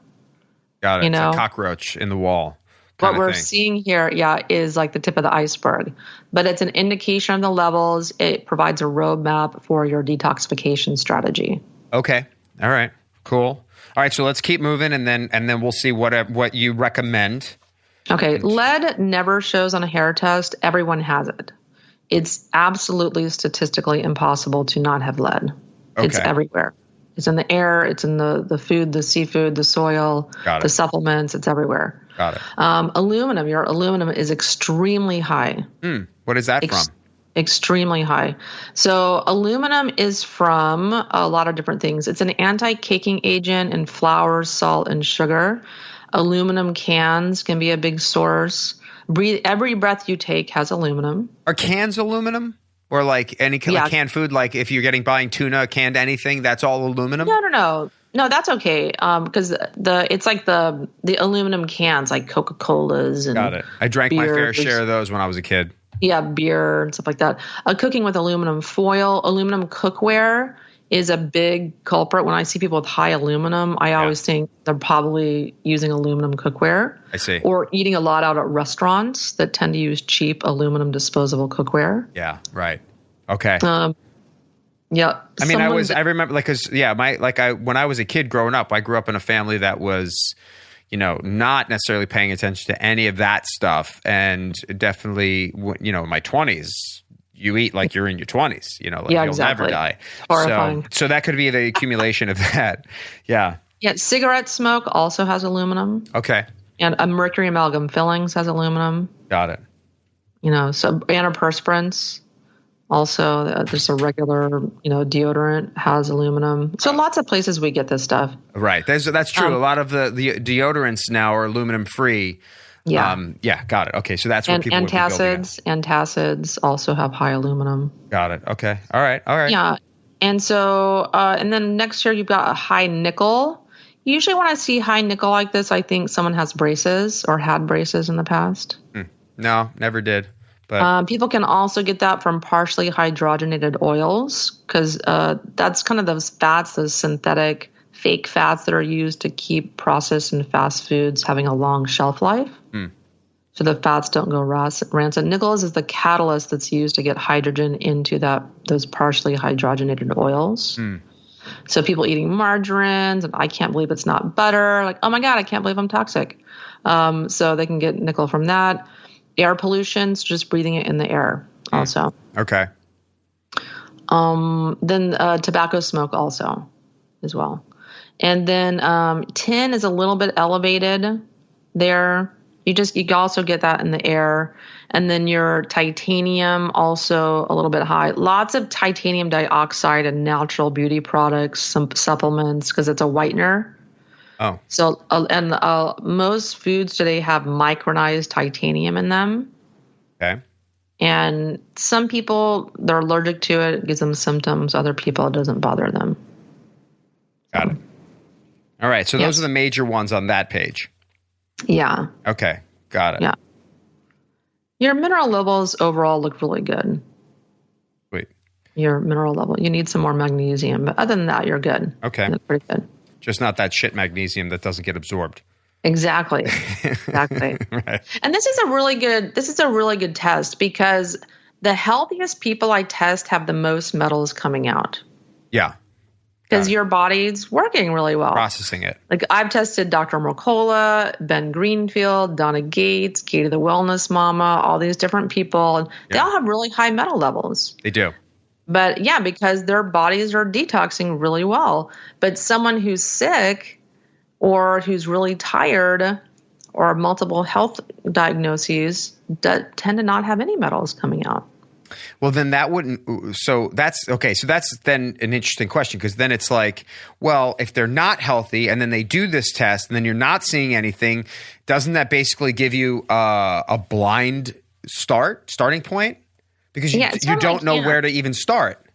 Got it. It's a cockroach in the wall. What we're seeing here, is like the tip of the iceberg. But it's an indication of the levels. It provides a roadmap for your detoxification strategy. Okay. All right. Cool. All right. So let's keep moving, and then we'll see what you recommend. Okay. Lead never shows on a hair test. Everyone has it. It's absolutely statistically impossible to not have lead. Okay. It's everywhere. It's in the air. It's in the food, the seafood, the soil, the supplements. It's everywhere. Got it. Aluminum. Your aluminum is extremely high. What is that from? Extremely high. So aluminum is from a lot of different things. It's an anti-caking agent in flour, salt, and sugar. Aluminum cans can be a big source. Every breath you take has aluminum. Are cans aluminum? Or like any like canned food, like if you're buying tuna, canned anything, that's all aluminum? No, that's okay. Because it's like the aluminum cans, like Coca-Colas and got it. I drank my fair share of those when I was a kid. Yeah, beer and stuff like that. Cooking with aluminum foil, aluminum cookware is a big culprit. When I see people with high aluminum, I always think they're probably using aluminum cookware. I see. Or eating a lot out at restaurants that tend to use cheap aluminum disposable cookware. Yeah, right. Okay. Yeah. I mean, I remember when I was a kid growing up, I grew up in a family that was, not necessarily paying attention to any of that stuff. And definitely, in my 20s, you eat like you're in your 20s, you'll never die. Horrifying. So that could be the accumulation of that. Yeah. Yeah. Cigarette smoke also has aluminum. Okay. And mercury amalgam fillings has aluminum. Got it. So antiperspirants also, just a regular, deodorant has aluminum. So lots of places we get this stuff. Right. That's true. A lot of the deodorants now are aluminum free. Yeah. Got it. Okay. So that's what people Antacids also have high aluminum. Got it. Okay. All right. Yeah. And so, and then next year you've got a high nickel. Usually when I see high nickel like this, I think someone has braces or had braces in the past. No, never did. But people can also get that from partially hydrogenated oils because that's kind of those fats, those synthetic fake fats that are used to keep processed and fast foods having a long shelf life. So the fats don't go rancid. Nickel is the catalyst that's used to get hydrogen into those partially hydrogenated oils. So people eating margarines, and I can't believe it's not butter. Like, oh my God, I can't believe I'm toxic. So they can get nickel from that. Air pollution, so just breathing it in the air also. Okay. Then tobacco smoke also as well. And then tin is a little bit elevated there. You can also get that in the air. And then your titanium also a little bit high. Lots of titanium dioxide and natural beauty products, some supplements, because it's a whitener. Oh. So, most foods today have micronized titanium in them. Okay. And some people, they're allergic to it. It gives them symptoms. Other people, it doesn't bother them. Got it. All right. So those are the major ones on that page. Yeah. Okay. Got it. Yeah. Your mineral levels overall look really good. Wait. Your mineral level. You need some more magnesium. But other than that, you're good. Okay. You look pretty good. Just not that shit magnesium that doesn't get absorbed. Exactly. Right. And this is a really good test because the healthiest people I test have the most metals coming out. Yeah. Because your body's working really well. Processing it. Like I've tested Dr. Mercola, Ben Greenfield, Donna Gates, Katie the Wellness Mama, all these different people. And they all have really high metal levels. They do. But yeah, because their bodies are detoxing really well. But someone who's sick or who's really tired or multiple health diagnoses tend to not have any metals coming out. Well, then that wouldn't – so that's – okay, so that's then an interesting question because then it's like, well, if they're not healthy and then they do this test and then you're not seeing anything, doesn't that basically give you a blind starting point? Because you don't know where to even start.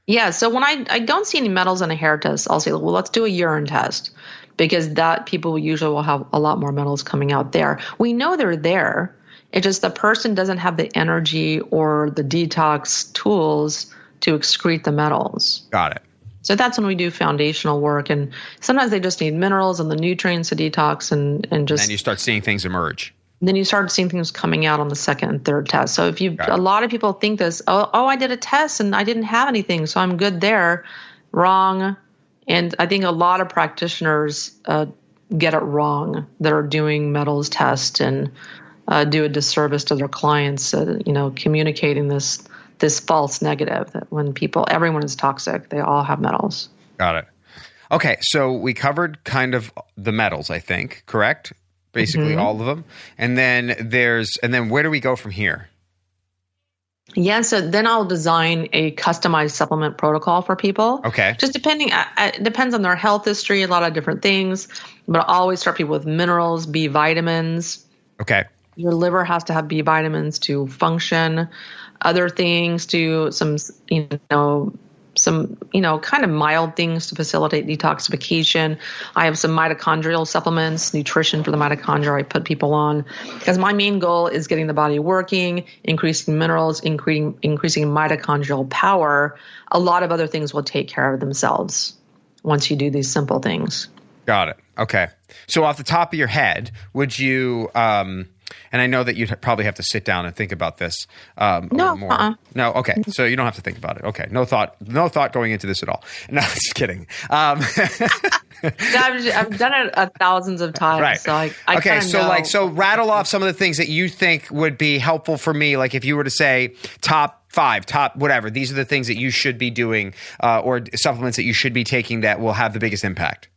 Yeah, so when I don't see any metals in a hair test, I'll say, well, let's do a urine test because that people usually will have a lot more metals coming out there. We know they're there. It's just the person doesn't have the energy or the detox tools to excrete the metals. Got it. So that's when we do foundational work. And sometimes they just need minerals and the nutrients to detox and just... And then you start seeing things emerge. Then you start seeing things coming out on the second and third test. So a lot of people think this, I did a test and I didn't have anything, so I'm good there. Wrong. And I think a lot of practitioners get it wrong that are doing metals tests and do a disservice to their clients, communicating this false negative that when everyone is toxic, they all have metals. Got it. Okay, so we covered kind of the metals, I think, correct? Basically all of them. And then where do we go from here? Yeah, so then I'll design a customized supplement protocol for people. Okay. Just it depends on their health history, a lot of different things. But I always start people with minerals, B vitamins. Okay. Your liver has to have B vitamins to function. Other things to some kind of mild things to facilitate detoxification. I have some mitochondrial supplements, nutrition for the mitochondria I put people on, because my main goal is getting the body working, increasing minerals, increasing mitochondrial power. A lot of other things will take care of themselves once you do these simple things. Got it. Okay. So off the top of your head, would you, and I know that you'd probably have to sit down and think about this a little more. No. Okay. So you don't have to think about it. Okay. No thought going into this at all. No, just kidding. I've done it thousands of times. Right. So I okay. know. So rattle off some of the things that you think would be helpful for me. Like if you were to say top 5, top whatever, these are the things that you should be doing or supplements that you should be taking that will have the biggest impact.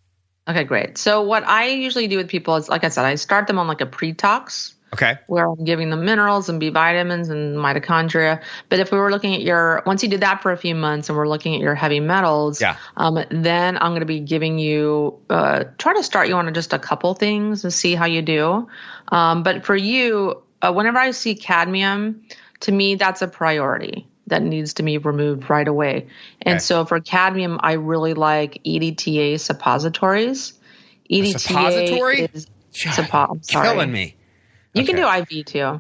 Okay, great. So what I usually do with people is, like I said, I start them on like a pre-tox. Okay. Where I'm giving them minerals and B vitamins and mitochondria. But if we were looking at once you did that for a few months and we're looking at your heavy metals, then I'm going to be giving you, try to start you on just a couple things and see how you do. But for you, whenever I see cadmium, to me, that's a priority that needs to be removed right away. And so for cadmium, I really like EDTA suppositories. EDTA suppository? is I'm sorry. Killing me. You can do IV too.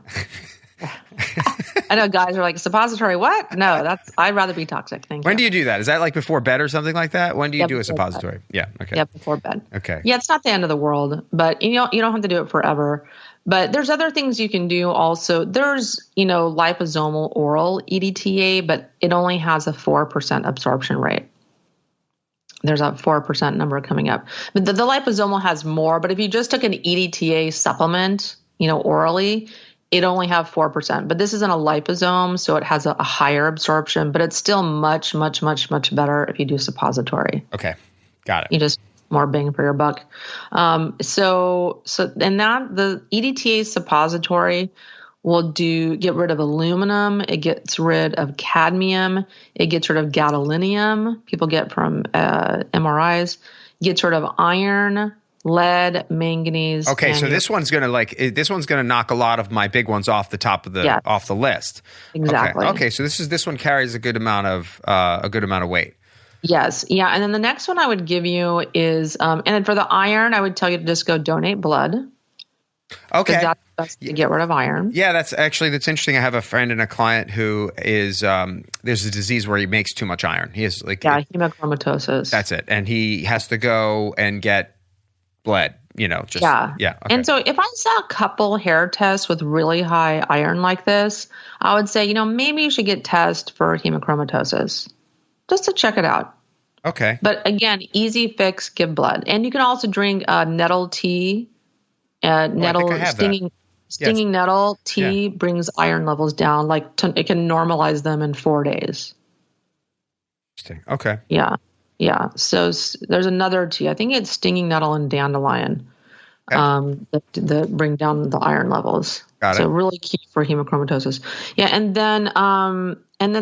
I know guys are like, suppository, what? No, I'd rather be toxic. Thank you. When do you do that? Is that like before bed or something like that? When do you do a suppository? Yeah. Okay. Yeah, before bed. Okay. Yeah, it's not the end of the world, but you don't have to do it forever. But there's other things you can do also. There's, liposomal oral EDTA, but it only has a 4% absorption rate. There's a 4% number coming up. But the liposomal has more, but if you just took an EDTA supplement, orally, it only have 4%. But this isn't a liposome, so it has a higher absorption, but it's still much, much, much, much better if you do suppository. Okay. Got it. You just more bang for your buck. So the EDTA suppository will get rid of aluminum. It gets rid of cadmium. It gets rid of gadolinium. People get from MRIs. Gets rid of iron, lead, manganese. Okay, so this one's gonna knock a lot of my big ones off the top of off the list. Exactly. Okay, so this one carries a good amount of weight. Yes. Yeah. And then the next one I would give you is, and then for the iron, I would tell you to just go donate blood. Okay. That's best to get rid of iron. Yeah, that's interesting. I have a friend and a client who is, there's a disease where he makes too much iron. He has hemochromatosis. That's it. And he has to go and get bled, Okay. And so if I saw a couple hair tests with really high iron like this, I would say, maybe you should get tested for hemochromatosis just to check it out. Okay. But again, easy fix, give blood. And you can also drink nettle tea. Stinging nettle tea brings iron levels down. It can normalize them in 4 days. Interesting. Okay. Yeah. Yeah. So there's another tea. I think it's stinging nettle and dandelion that bring down the iron levels. Got it. So really key for hemochromatosis. Yeah. And then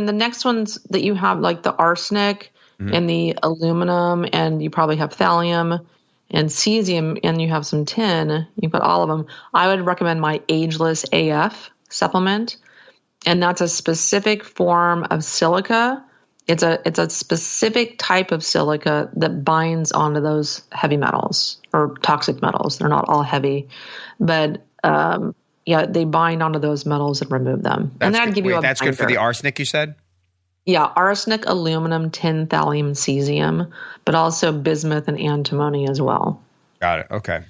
the next ones that you have, like the arsenic and the aluminum, and you probably have thallium and cesium, and you have some tin, you've got all of them. I would recommend my Ageless AF supplement. And that's a specific form of silica. It's a specific type of silica that binds onto those heavy metals or toxic metals. They're not all heavy, but they bind onto those metals and remove them. And that'd give you that's good for the arsenic, you said? Yeah, arsenic, aluminum, tin, thallium, cesium, but also bismuth and antimony as well. Got it. Okay.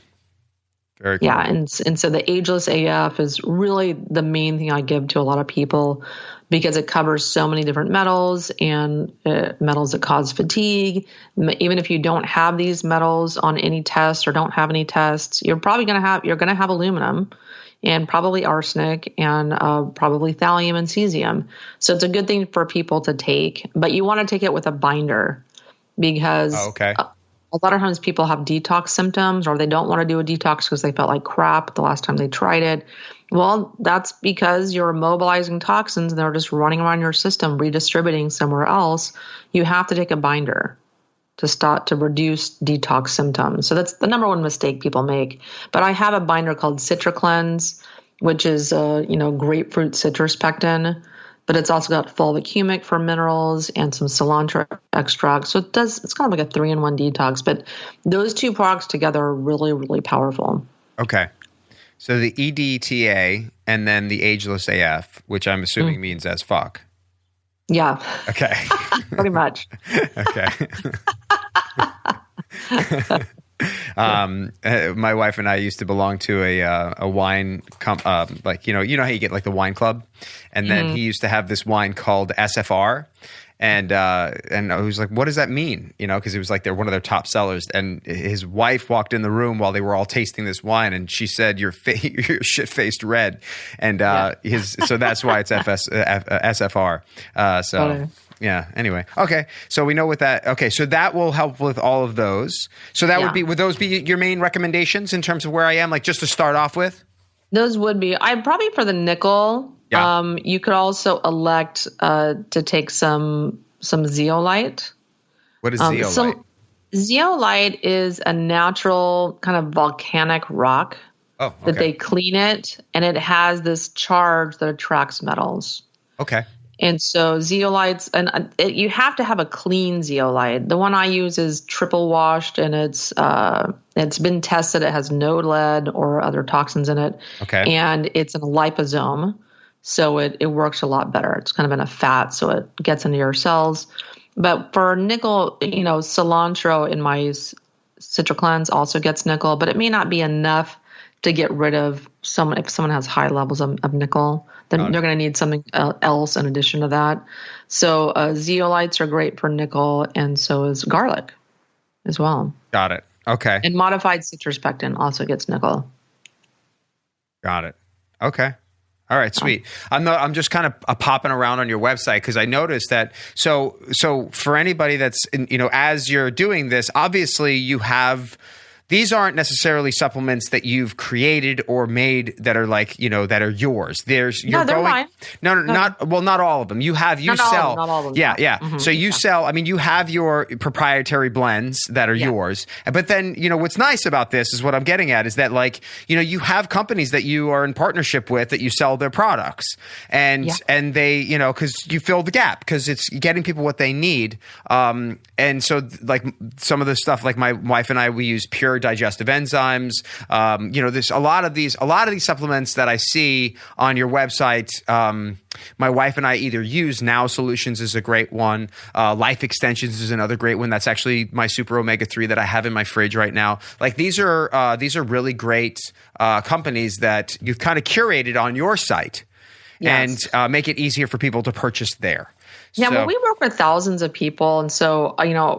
Very cool. Yeah, and so the Ageless AF is really the main thing I give to a lot of people because it covers so many different metals and metals that cause fatigue. Even if you don't have these metals on any tests or don't have any tests, you're going to have aluminum and probably arsenic and probably thallium and cesium. So it's a good thing for people to take, but you want to take it with a binder because a a lot of times people have detox symptoms or they don't want to do a detox because they felt like crap the last time they tried it. Well, that's because you're immobilizing toxins and they're just running around your system, redistributing somewhere else. You have to take a binder to start to reduce detox symptoms. So that's the number one mistake people make. But I have a binder called CitraCleanse, which is grapefruit citrus pectin, but it's also got fulvic humic for minerals and some cilantro extract. So it's kind of like a 3-in-1 detox. But those two products together are really, really powerful. Okay. So the EDTA and then the ageless AF, which I'm assuming means as fuck. Yeah. Okay. Pretty much. Okay. My wife and I used to belong to a wine like you know how you get like the wine club, and then he used to have this wine called SFR, and I was like, what does that mean? You know, because it was like they're one of their top sellers, and his wife walked in the room while they were all tasting this wine, and she said, "You're shit-faced red," and so that's why it's SFR. Yeah. Anyway. Okay. So we know what that. Okay. So that will help with all of those. So that would those be your main recommendations in terms of where I am, like just to start off with? Those would be. I probably for the nickel. Yeah. You could also elect to take some zeolite. What is zeolite? So zeolite is a natural kind of volcanic rock. Oh, okay. That they clean it, and it has this charge that attracts metals. Okay. And so zeolites, you have to have a clean zeolite. The one I use is triple washed, and it's been tested. It has no lead or other toxins in it. Okay. And it's in a liposome, so it works a lot better. It's kind of in a fat, so it gets into your cells. But for nickel, cilantro in my CitraCleanse also gets nickel, but it may not be enough to get rid of someone if someone has high levels of nickel. Then they're going to need something else in addition to that. So zeolites are great for nickel, and so is garlic as well. Got it. Okay. And modified citrus pectin also gets nickel. Got it. Okay. All right, sweet. I'm just kind of popping around on your website because I noticed that. So for anybody that's as you're doing this, obviously you have. These aren't necessarily supplements that you've created or made that are like, that are yours. They're mine. No, not all of them. You sell. Not all of them. Yeah. Mm-hmm. So you sell, you have your proprietary blends that are yours. But then, what's nice about this is what I'm getting at is that you have companies that you are in partnership with that you sell their products and they, cause you fill the gap because it's getting people what they need. And so like some of the stuff, like my wife and I, we use pure digestive enzymes. There's a lot of these supplements that I see on your website. My wife and I either use Now Solutions is a great one. Life Extensions is another great one. That's actually my super omega-3 that I have in my fridge right now. Like these are really great companies that you've kind of curated on your site and make it easier for people to purchase there. Yeah, well, we work with thousands of people. And so,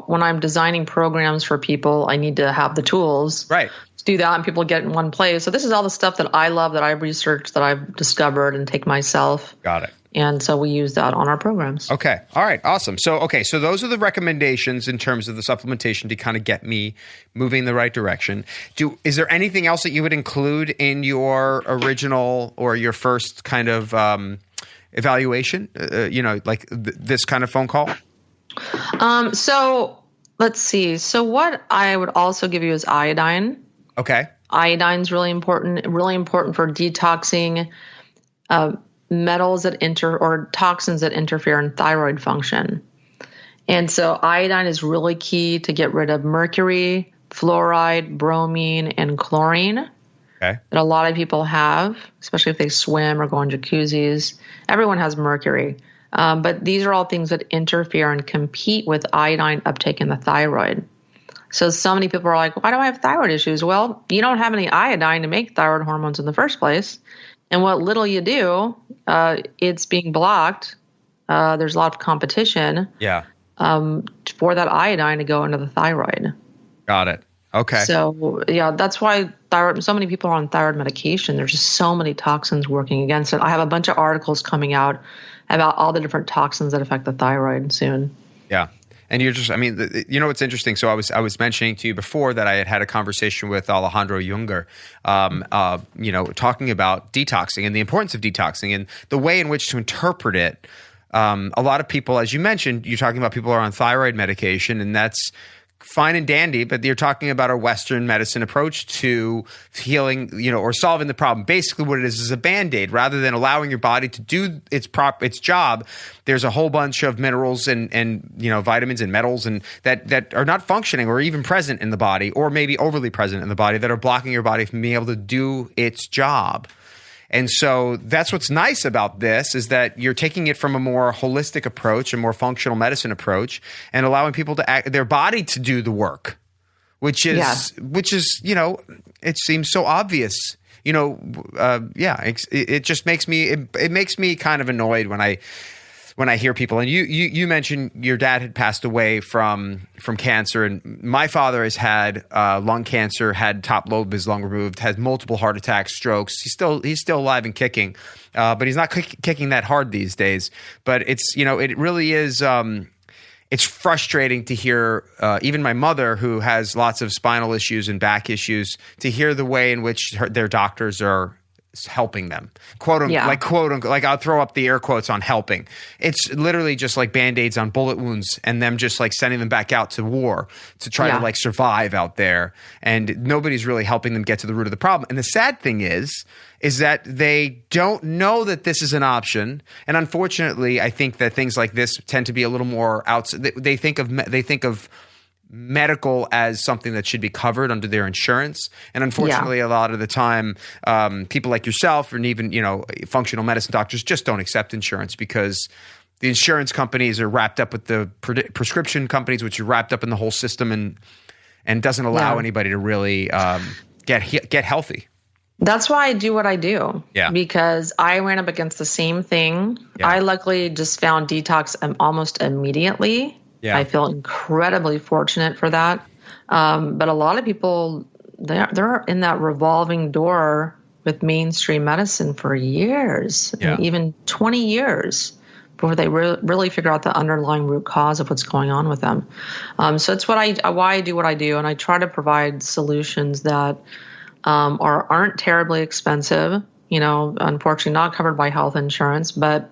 when I'm designing programs for people, I need to have the tools to do that, and people get in one place. So this is all the stuff that I love, that I've researched, that I've discovered and take myself. Got it. And so we use that on our programs. Okay. All right. Awesome. So those are the recommendations in terms of the supplementation to kind of get me moving in the right direction. Is there anything else that you would include in your original or your first kind of evaluation, like this kind of phone call? So let's see. So what I would also give you is iodine. Okay. Iodine's really important for detoxing metals or toxins that interfere in thyroid function. And so iodine is really key to get rid of mercury, fluoride, bromine, and chlorine. Okay. That a lot of people have, especially if they swim or go in jacuzzis. Everyone has mercury. But these are all things that interfere and compete with iodine uptake in the thyroid. So many people are like, why do I have thyroid issues? Well, you don't have any iodine to make thyroid hormones in the first place. And what little you do, it's being blocked. There's a lot of competition for that iodine to go into the thyroid. Got it. Okay. So, that's why so many people are on thyroid medication. There's just so many toxins working against it. I have a bunch of articles coming out about all the different toxins that affect the thyroid soon. Yeah. And you're just, I mean, what's interesting? So I was mentioning to you before that I had a conversation with Alejandro Junger, talking about detoxing and the importance of detoxing and the way in which to interpret it. A lot of people, as you mentioned, you're talking about people who are on thyroid medication, and that's fine and dandy, but you're talking about a Western medicine approach to healing, or solving the problem. Basically what it is a Band-Aid. Rather than allowing your body to do its job, there's a whole bunch of minerals and vitamins and metals and that are not functioning or even present in the body, or maybe overly present in the body, that are blocking your body from being able to do its job. And so that's what's nice about this, is that you're taking it from a more holistic approach, a more functional medicine approach, and allowing people to their body to do the work, which is, it seems so obvious. It just makes me kind of annoyed when I hear people, and you mentioned your dad had passed away from cancer, and my father has had lung cancer, had top lobe of his lung removed, has multiple heart attacks, strokes. He's still alive and kicking, but he's not kicking that hard these days. But it's it really is. It's frustrating to hear even my mother, who has lots of spinal issues and back issues, to hear the way in which their doctors are helping them, quote unquote, like I'll throw up the air quotes on helping. It's literally just like Band-Aids on bullet wounds, and them just like sending them back out to war to try to like survive out there. And nobody's really helping them get to the root of the problem. And the sad thing is that they don't know that this is an option. And unfortunately, I think that things like this tend to be a little more outside. They think of medical as something that should be covered under their insurance. And unfortunately, a lot of the time, people like yourself and even, functional medicine doctors just don't accept insurance, because the insurance companies are wrapped up with the prescription companies, which are wrapped up in the whole system, and doesn't allow anybody to really get healthy. That's why I do what I do. Yeah. Because I ran up against the same thing. Yeah. I luckily just found detox almost immediately. Yeah. I feel incredibly fortunate for that. But a lot of people, they're in that revolving door with mainstream medicine for years, even 20 years before they really figure out the underlying root cause of what's going on with them. So it's why I do what I do. And I try to provide solutions that aren't terribly expensive, unfortunately not covered by health insurance, but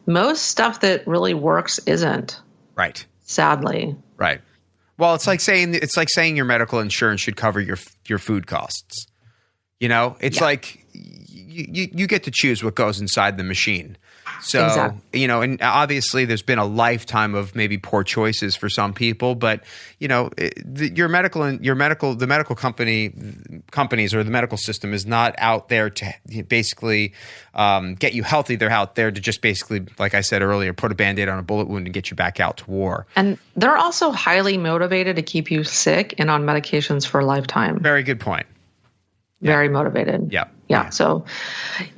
most stuff that really works isn't. Right. Sadly. Right. Well, it's like saying your medical insurance should cover your food costs. It's like you get to choose what goes inside the machine. So, exactly. And obviously there's been a lifetime of maybe poor choices for some people, but the medical companies or the medical system is not out there to basically get you healthy. They're out there to just basically, like I said earlier, put a Band-Aid on a bullet wound and get you back out to war. And they're also highly motivated to keep you sick and on medications for a lifetime. Very good point. Very motivated. Yeah. So,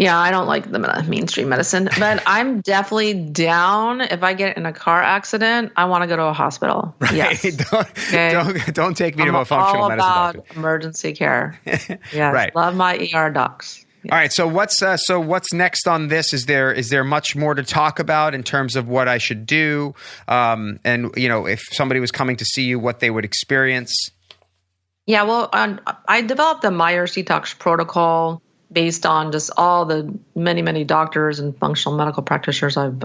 I don't like the mainstream medicine, but I'm definitely down. If I get in a car accident, I want to go to a hospital. Right. Yes. Don't take me to a functional medicine doctor. All about emergency care. Yes. Right. Love my ER docs. Yes. All right. So what's next on this? Is there much more to talk about in terms of what I should do? And if somebody was coming to see you, what they would experience? Yeah, well, I developed the Myers Detox protocol based on just all the many, many doctors and functional medical practitioners I've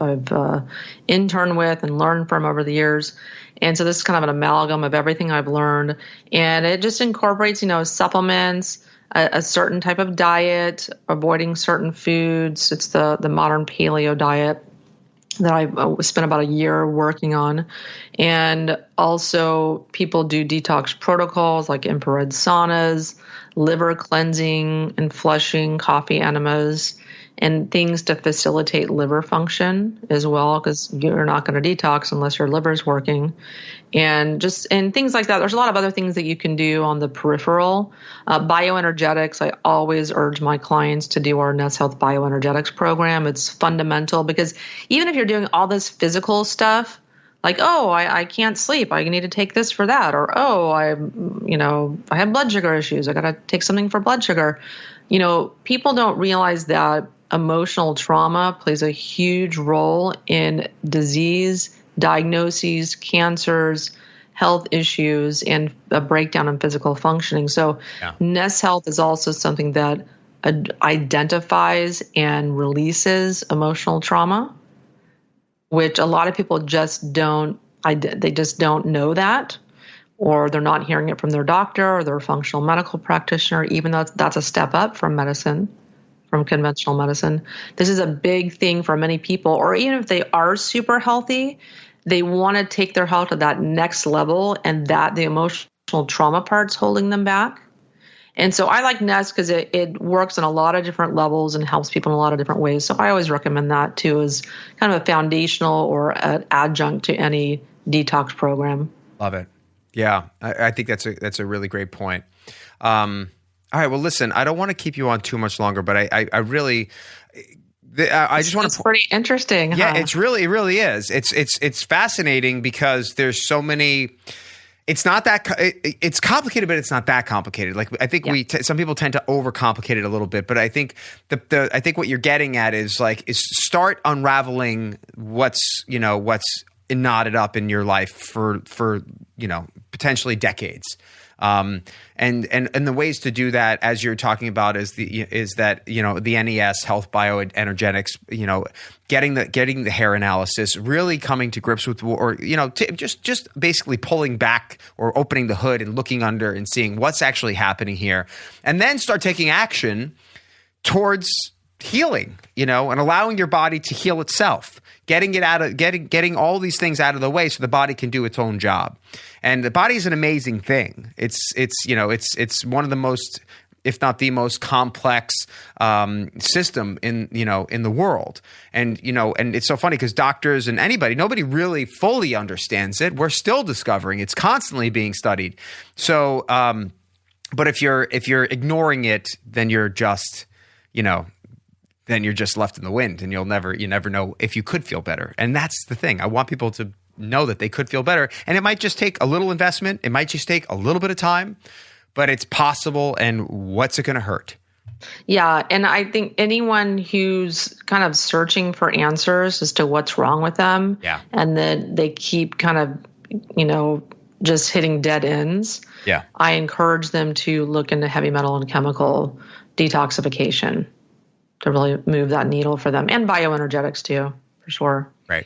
interned with and learned from over the years. And so this is kind of an amalgam of everything I've learned. And it just incorporates, supplements, a certain type of diet, avoiding certain foods. It's the modern paleo diet that I spent about a year working on. And also people do detox protocols like infrared saunas, liver cleansing and flushing, coffee enemas, and things to facilitate liver function as well, because you're not going to detox unless your liver's working. And things like that. There's a lot of other things that you can do on the peripheral. Bioenergetics, I always urge my clients to do our Nest Health Bioenergetics program. It's fundamental because even if you're doing all this physical stuff, like, I can't sleep, I need to take this for that, or I have blood sugar issues, I got to take something for blood sugar. People don't realize that emotional trauma plays a huge role in disease, diagnoses, cancers, health issues, and a breakdown in physical functioning. So Nest Health is also something that identifies and releases emotional trauma, which a lot of people just don't know that, or they're not hearing it from their doctor or their functional medical practitioner, even though that's a step up from medicine, from conventional medicine. This is a big thing for many people, or even if they are super healthy, they want to take their health to that next level, and that the emotional trauma part's holding them back. And so I like Nest because it works on a lot of different levels and helps people in a lot of different ways. So I always recommend that too, as kind of a foundational or an adjunct to any detox program. Love it. Yeah, I think that's a really great point. All right, well, listen, I don't want to keep you on too much longer, but I really just want to. It's pretty interesting. Yeah, huh? it really is. It's fascinating because there's so many. It's not that it's complicated, but it's not that complicated. Like I think some people tend to overcomplicate it a little bit, but I think I think what you're getting at is start unraveling what's knotted up in your life for potentially decades. And the ways to do that, as you're talking about, is that the NES, health bioenergetics, getting the hair analysis, really coming to grips with, or just basically pulling back or opening the hood and looking under and seeing what's actually happening here, and then start taking action towards healing, and allowing your body to heal itself, getting all these things out of the way so the body can do its own job. And the body is an amazing thing. It's one of the most, if not the most complex system in the world. And it's so funny because doctors and nobody really fully understands it. We're still discovering. It's constantly being studied. So, but if you're ignoring it, then you're just, then you're just left in the wind, and you never know if you could feel better. And that's the thing. I want people to know that they could feel better. And it might just take a little investment. It might just take a little bit of time, but it's possible. And what's it going to hurt? Yeah. And I think anyone who's kind of searching for answers as to what's wrong with them, and then they keep kind of, just hitting dead ends. Yeah. I encourage them to look into heavy metal and chemical detoxification to really move that needle for them, and bioenergetics too, for sure. Right.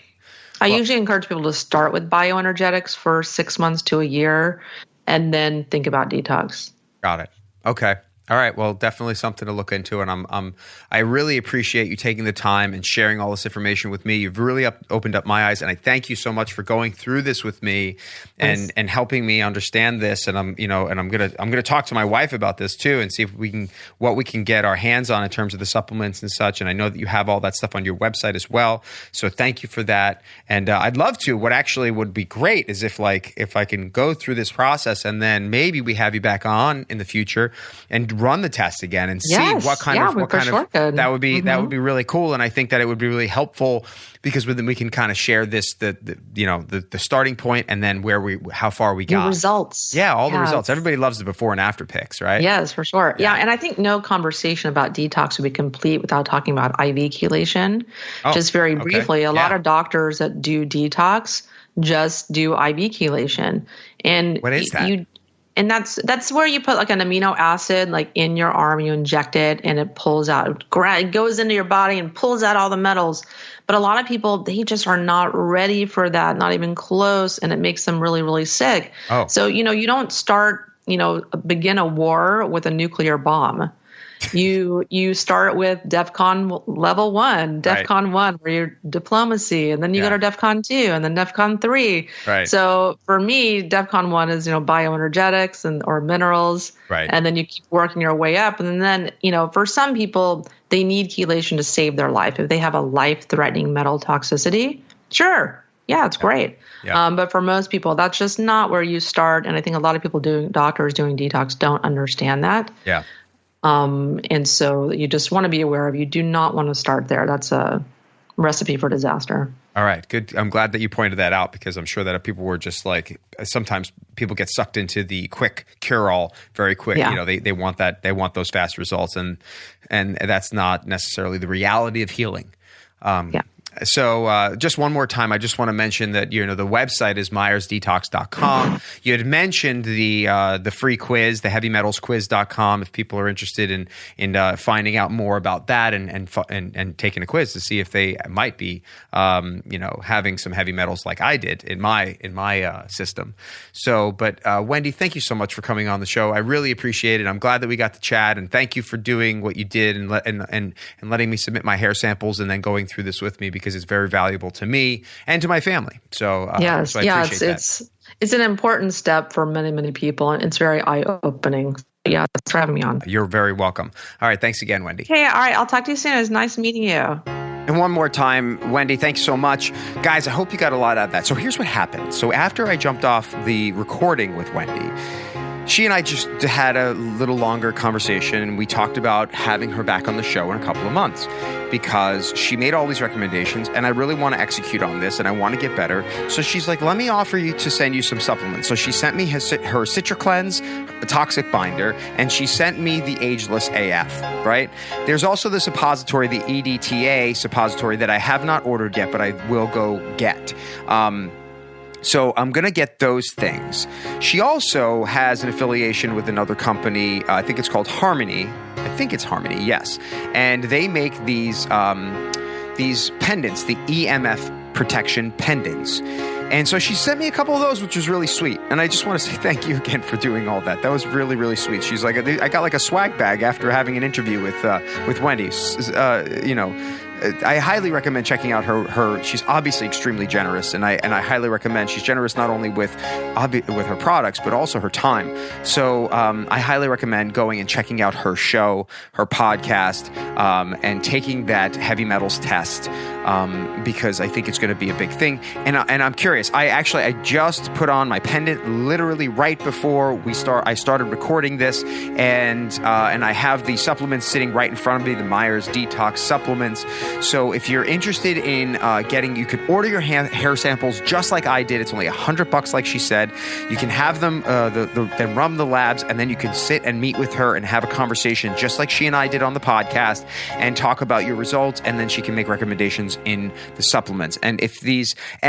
I usually encourage people to start with bioenergetics for 6 months to a year, and then think about detox. Got it. Okay. All right. Well, definitely something to look into, and I really appreciate you taking the time and sharing all this information with me. You've really opened up my eyes, and I thank you so much for going through this with me and helping me understand this. And I'm gonna talk to my wife about this too, and see if what we can get our hands on in terms of the supplements and such. And I know that you have all that stuff on your website as well, so thank you for that. And I'd love to. What actually would be great is if I can go through this process, and then maybe we have you back on in the future and run the test again and see what kind of that would be really cool. And I think that it would be really helpful because then we can kind of share this the starting point, and then how far we got. The results. Yeah, the results. Everybody loves the before and after pics, right? Yes, for sure. Yeah, and I think no conversation about detox would be complete without talking about IV chelation. Just very briefly, a lot of doctors that do detox just do IV chelation. And what is that? And that's where you put like an amino acid like in your arm, you inject it, and it pulls out. It goes into your body and pulls out all the metals. But a lot of people, they just are not ready for that, not even close, and it makes them really, really sick. So, you don't begin a war with a nuclear bomb. You start with DEFCON level 1, DEFCON 1, where you're diplomacy, and then you go to DEFCON 2, and then DEFCON 3. Right. So for me, DEFCON 1 is bioenergetics or minerals, and then you keep working your way up, and then for some people they need chelation to save their life if they have a life-threatening metal toxicity. Sure. Yeah, it's great. Yeah. But for most people, that's just not where you start, and I think a lot of doctors doing detox don't understand that. Yeah. And so you just want to be aware of, you do not want to start there. That's a recipe for disaster. All right. Good. I'm glad that you pointed that out, because I'm sure that people were just like, sometimes people get sucked into the quick cure-all very quick. Yeah. They want that. They want those fast results, and that's not necessarily the reality of healing. So just one more time, I just want to mention that, the website is myersdetox.com. You had mentioned the free quiz, the heavymetalsquiz.com, if people are interested in finding out more about that and taking a quiz to see if they might be, having some heavy metals like I did in my system. So, but Wendy, thank you so much for coming on the show. I really appreciate it. I'm glad that we got to chat, and thank you for doing what you did and letting me submit my hair samples and then going through this with me, because it's very valuable to me and to my family. So yes, so I appreciate that. It's an important step for many, many people, and it's very eye-opening. Yeah, thanks for having me on. You're very welcome. All right, thanks again, Wendy. Okay, all right, I'll talk to you soon. It was nice meeting you. And one more time, Wendy, thanks so much. Guys, I hope you got a lot out of that. So here's what happened. So after I jumped off the recording with Wendy, she and I just had a little longer conversation, and we talked about having her back on the show in a couple of months, because she made all these recommendations, and I really want to execute on this, and I want to get better. So she's like, let me offer you to send you some supplements. So she sent me her Citra Cleanse, a toxic binder, and she sent me the Ageless AF, right? There's also the suppository, the EDTA suppository, that I have not ordered yet, but I will go get. So I'm going to get those things. She also has an affiliation with another company. I think it's called Harmony. I think it's Harmony, yes. And they make these pendants, the EMF protection pendants. And so she sent me a couple of those, which was really sweet. And I just want to say thank you again for doing all that. That was really, really sweet. She's like, I got like a swag bag after having an interview with Wendy. I highly recommend checking out her. She's obviously extremely generous, and I highly recommend. She's generous not only with her products, but also her time. So I highly recommend going and checking out her show, her podcast, and taking that heavy metals test, because I think it's going to be a big thing. And I'm curious. I just put on my pendant literally right before I started recording this, and I have the supplements sitting right in front of me, the Myers Detox supplements. So if you're interested in you can order your hair samples just like I did. It's only $100, like she said. You can have them, then run the labs, and then you can sit and meet with her and have a conversation just like she and I did on the podcast, and talk about your results, and then she can make recommendations in the supplements. And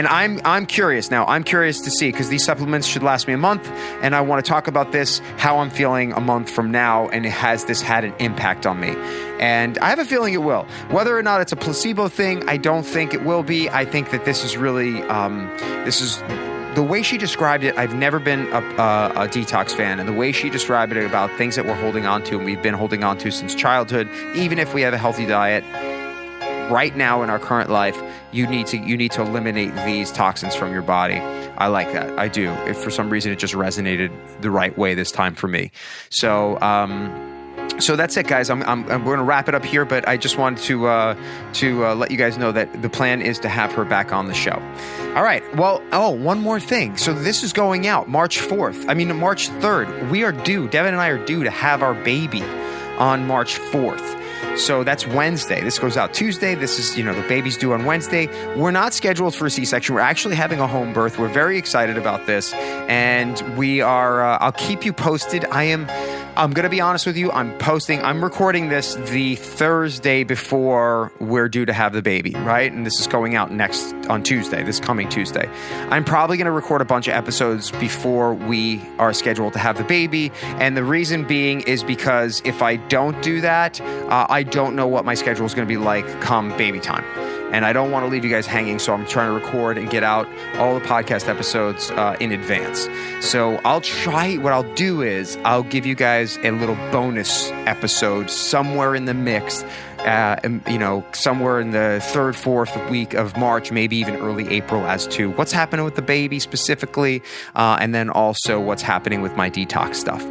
I'm curious now. I'm curious to see, because these supplements should last me a month, and I want to talk about this, how I'm feeling a month from now, and has this had an impact on me? And I have a feeling it will. Whether or not it's a placebo thing, I don't think it will be. I think that this is really, the way she described it. I've never been a detox fan, and the way she described it about things that we're holding on to, and we've been holding on to since childhood, even if we have a healthy diet, right now in our current life, you need to eliminate these toxins from your body. I like that. I do. If for some reason it just resonated the right way this time for me. So that's it, guys. I'm going to wrap it up here, but I just wanted to let you guys know that the plan is to have her back on the show. All right. Well, one more thing. So this is going out March 3rd. We are due. Devin and I are due to have our baby on March 4th. So that's Wednesday. This goes out Tuesday. This is, the baby's due on Wednesday. We're not scheduled for a C-section. We're actually having a home birth. We're very excited about this. And we are, I'll keep you posted. I'm going to be honest with you. I'm recording this the Thursday before we're due to have the baby, right? And this is going out on Tuesday, this coming Tuesday. I'm probably going to record a bunch of episodes before we are scheduled to have the baby. And the reason being is because if I don't do that, I don't know what my schedule is going to be like come baby time. And I don't want to leave you guys hanging, so I'm trying to record and get out all the podcast episodes in advance. So what I'll do is I'll give you guys a little bonus episode somewhere in the mix, somewhere in the 3rd, 4th week of March, maybe even early April, as to what's happening with the baby specifically, and then also what's happening with my detox stuff.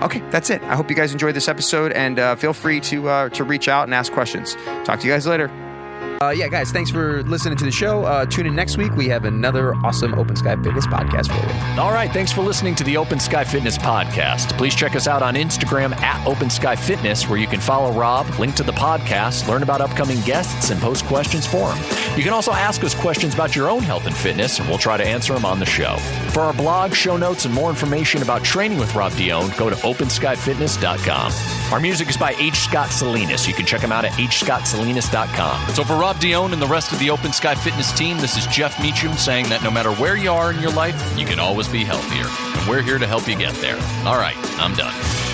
Okay, that's it. I hope you guys enjoyed this episode, and feel free to reach out and ask questions. Talk to you guys later. Guys, thanks for listening to the show. Tune in next week. We have another awesome Open Sky Fitness podcast for you. All right. Thanks for listening to the Open Sky Fitness podcast. Please check us out on Instagram at Open Sky Fitness, where you can follow Rob, link to the podcast, learn about upcoming guests, and post questions for him. You can also ask us questions about your own health and fitness, and we'll try to answer them on the show. For our blog, show notes, and more information about training with Rob Dione, go to openskyfitness.com. Our music is by H. Scott Salinas. You can check him out at hscottsalinas.com. So for Rob Dione and the rest of the Open Sky Fitness team, this is Jeff Meacham saying that no matter where you are in your life, you can always be healthier. And we're here to help you get there. All right, I'm done.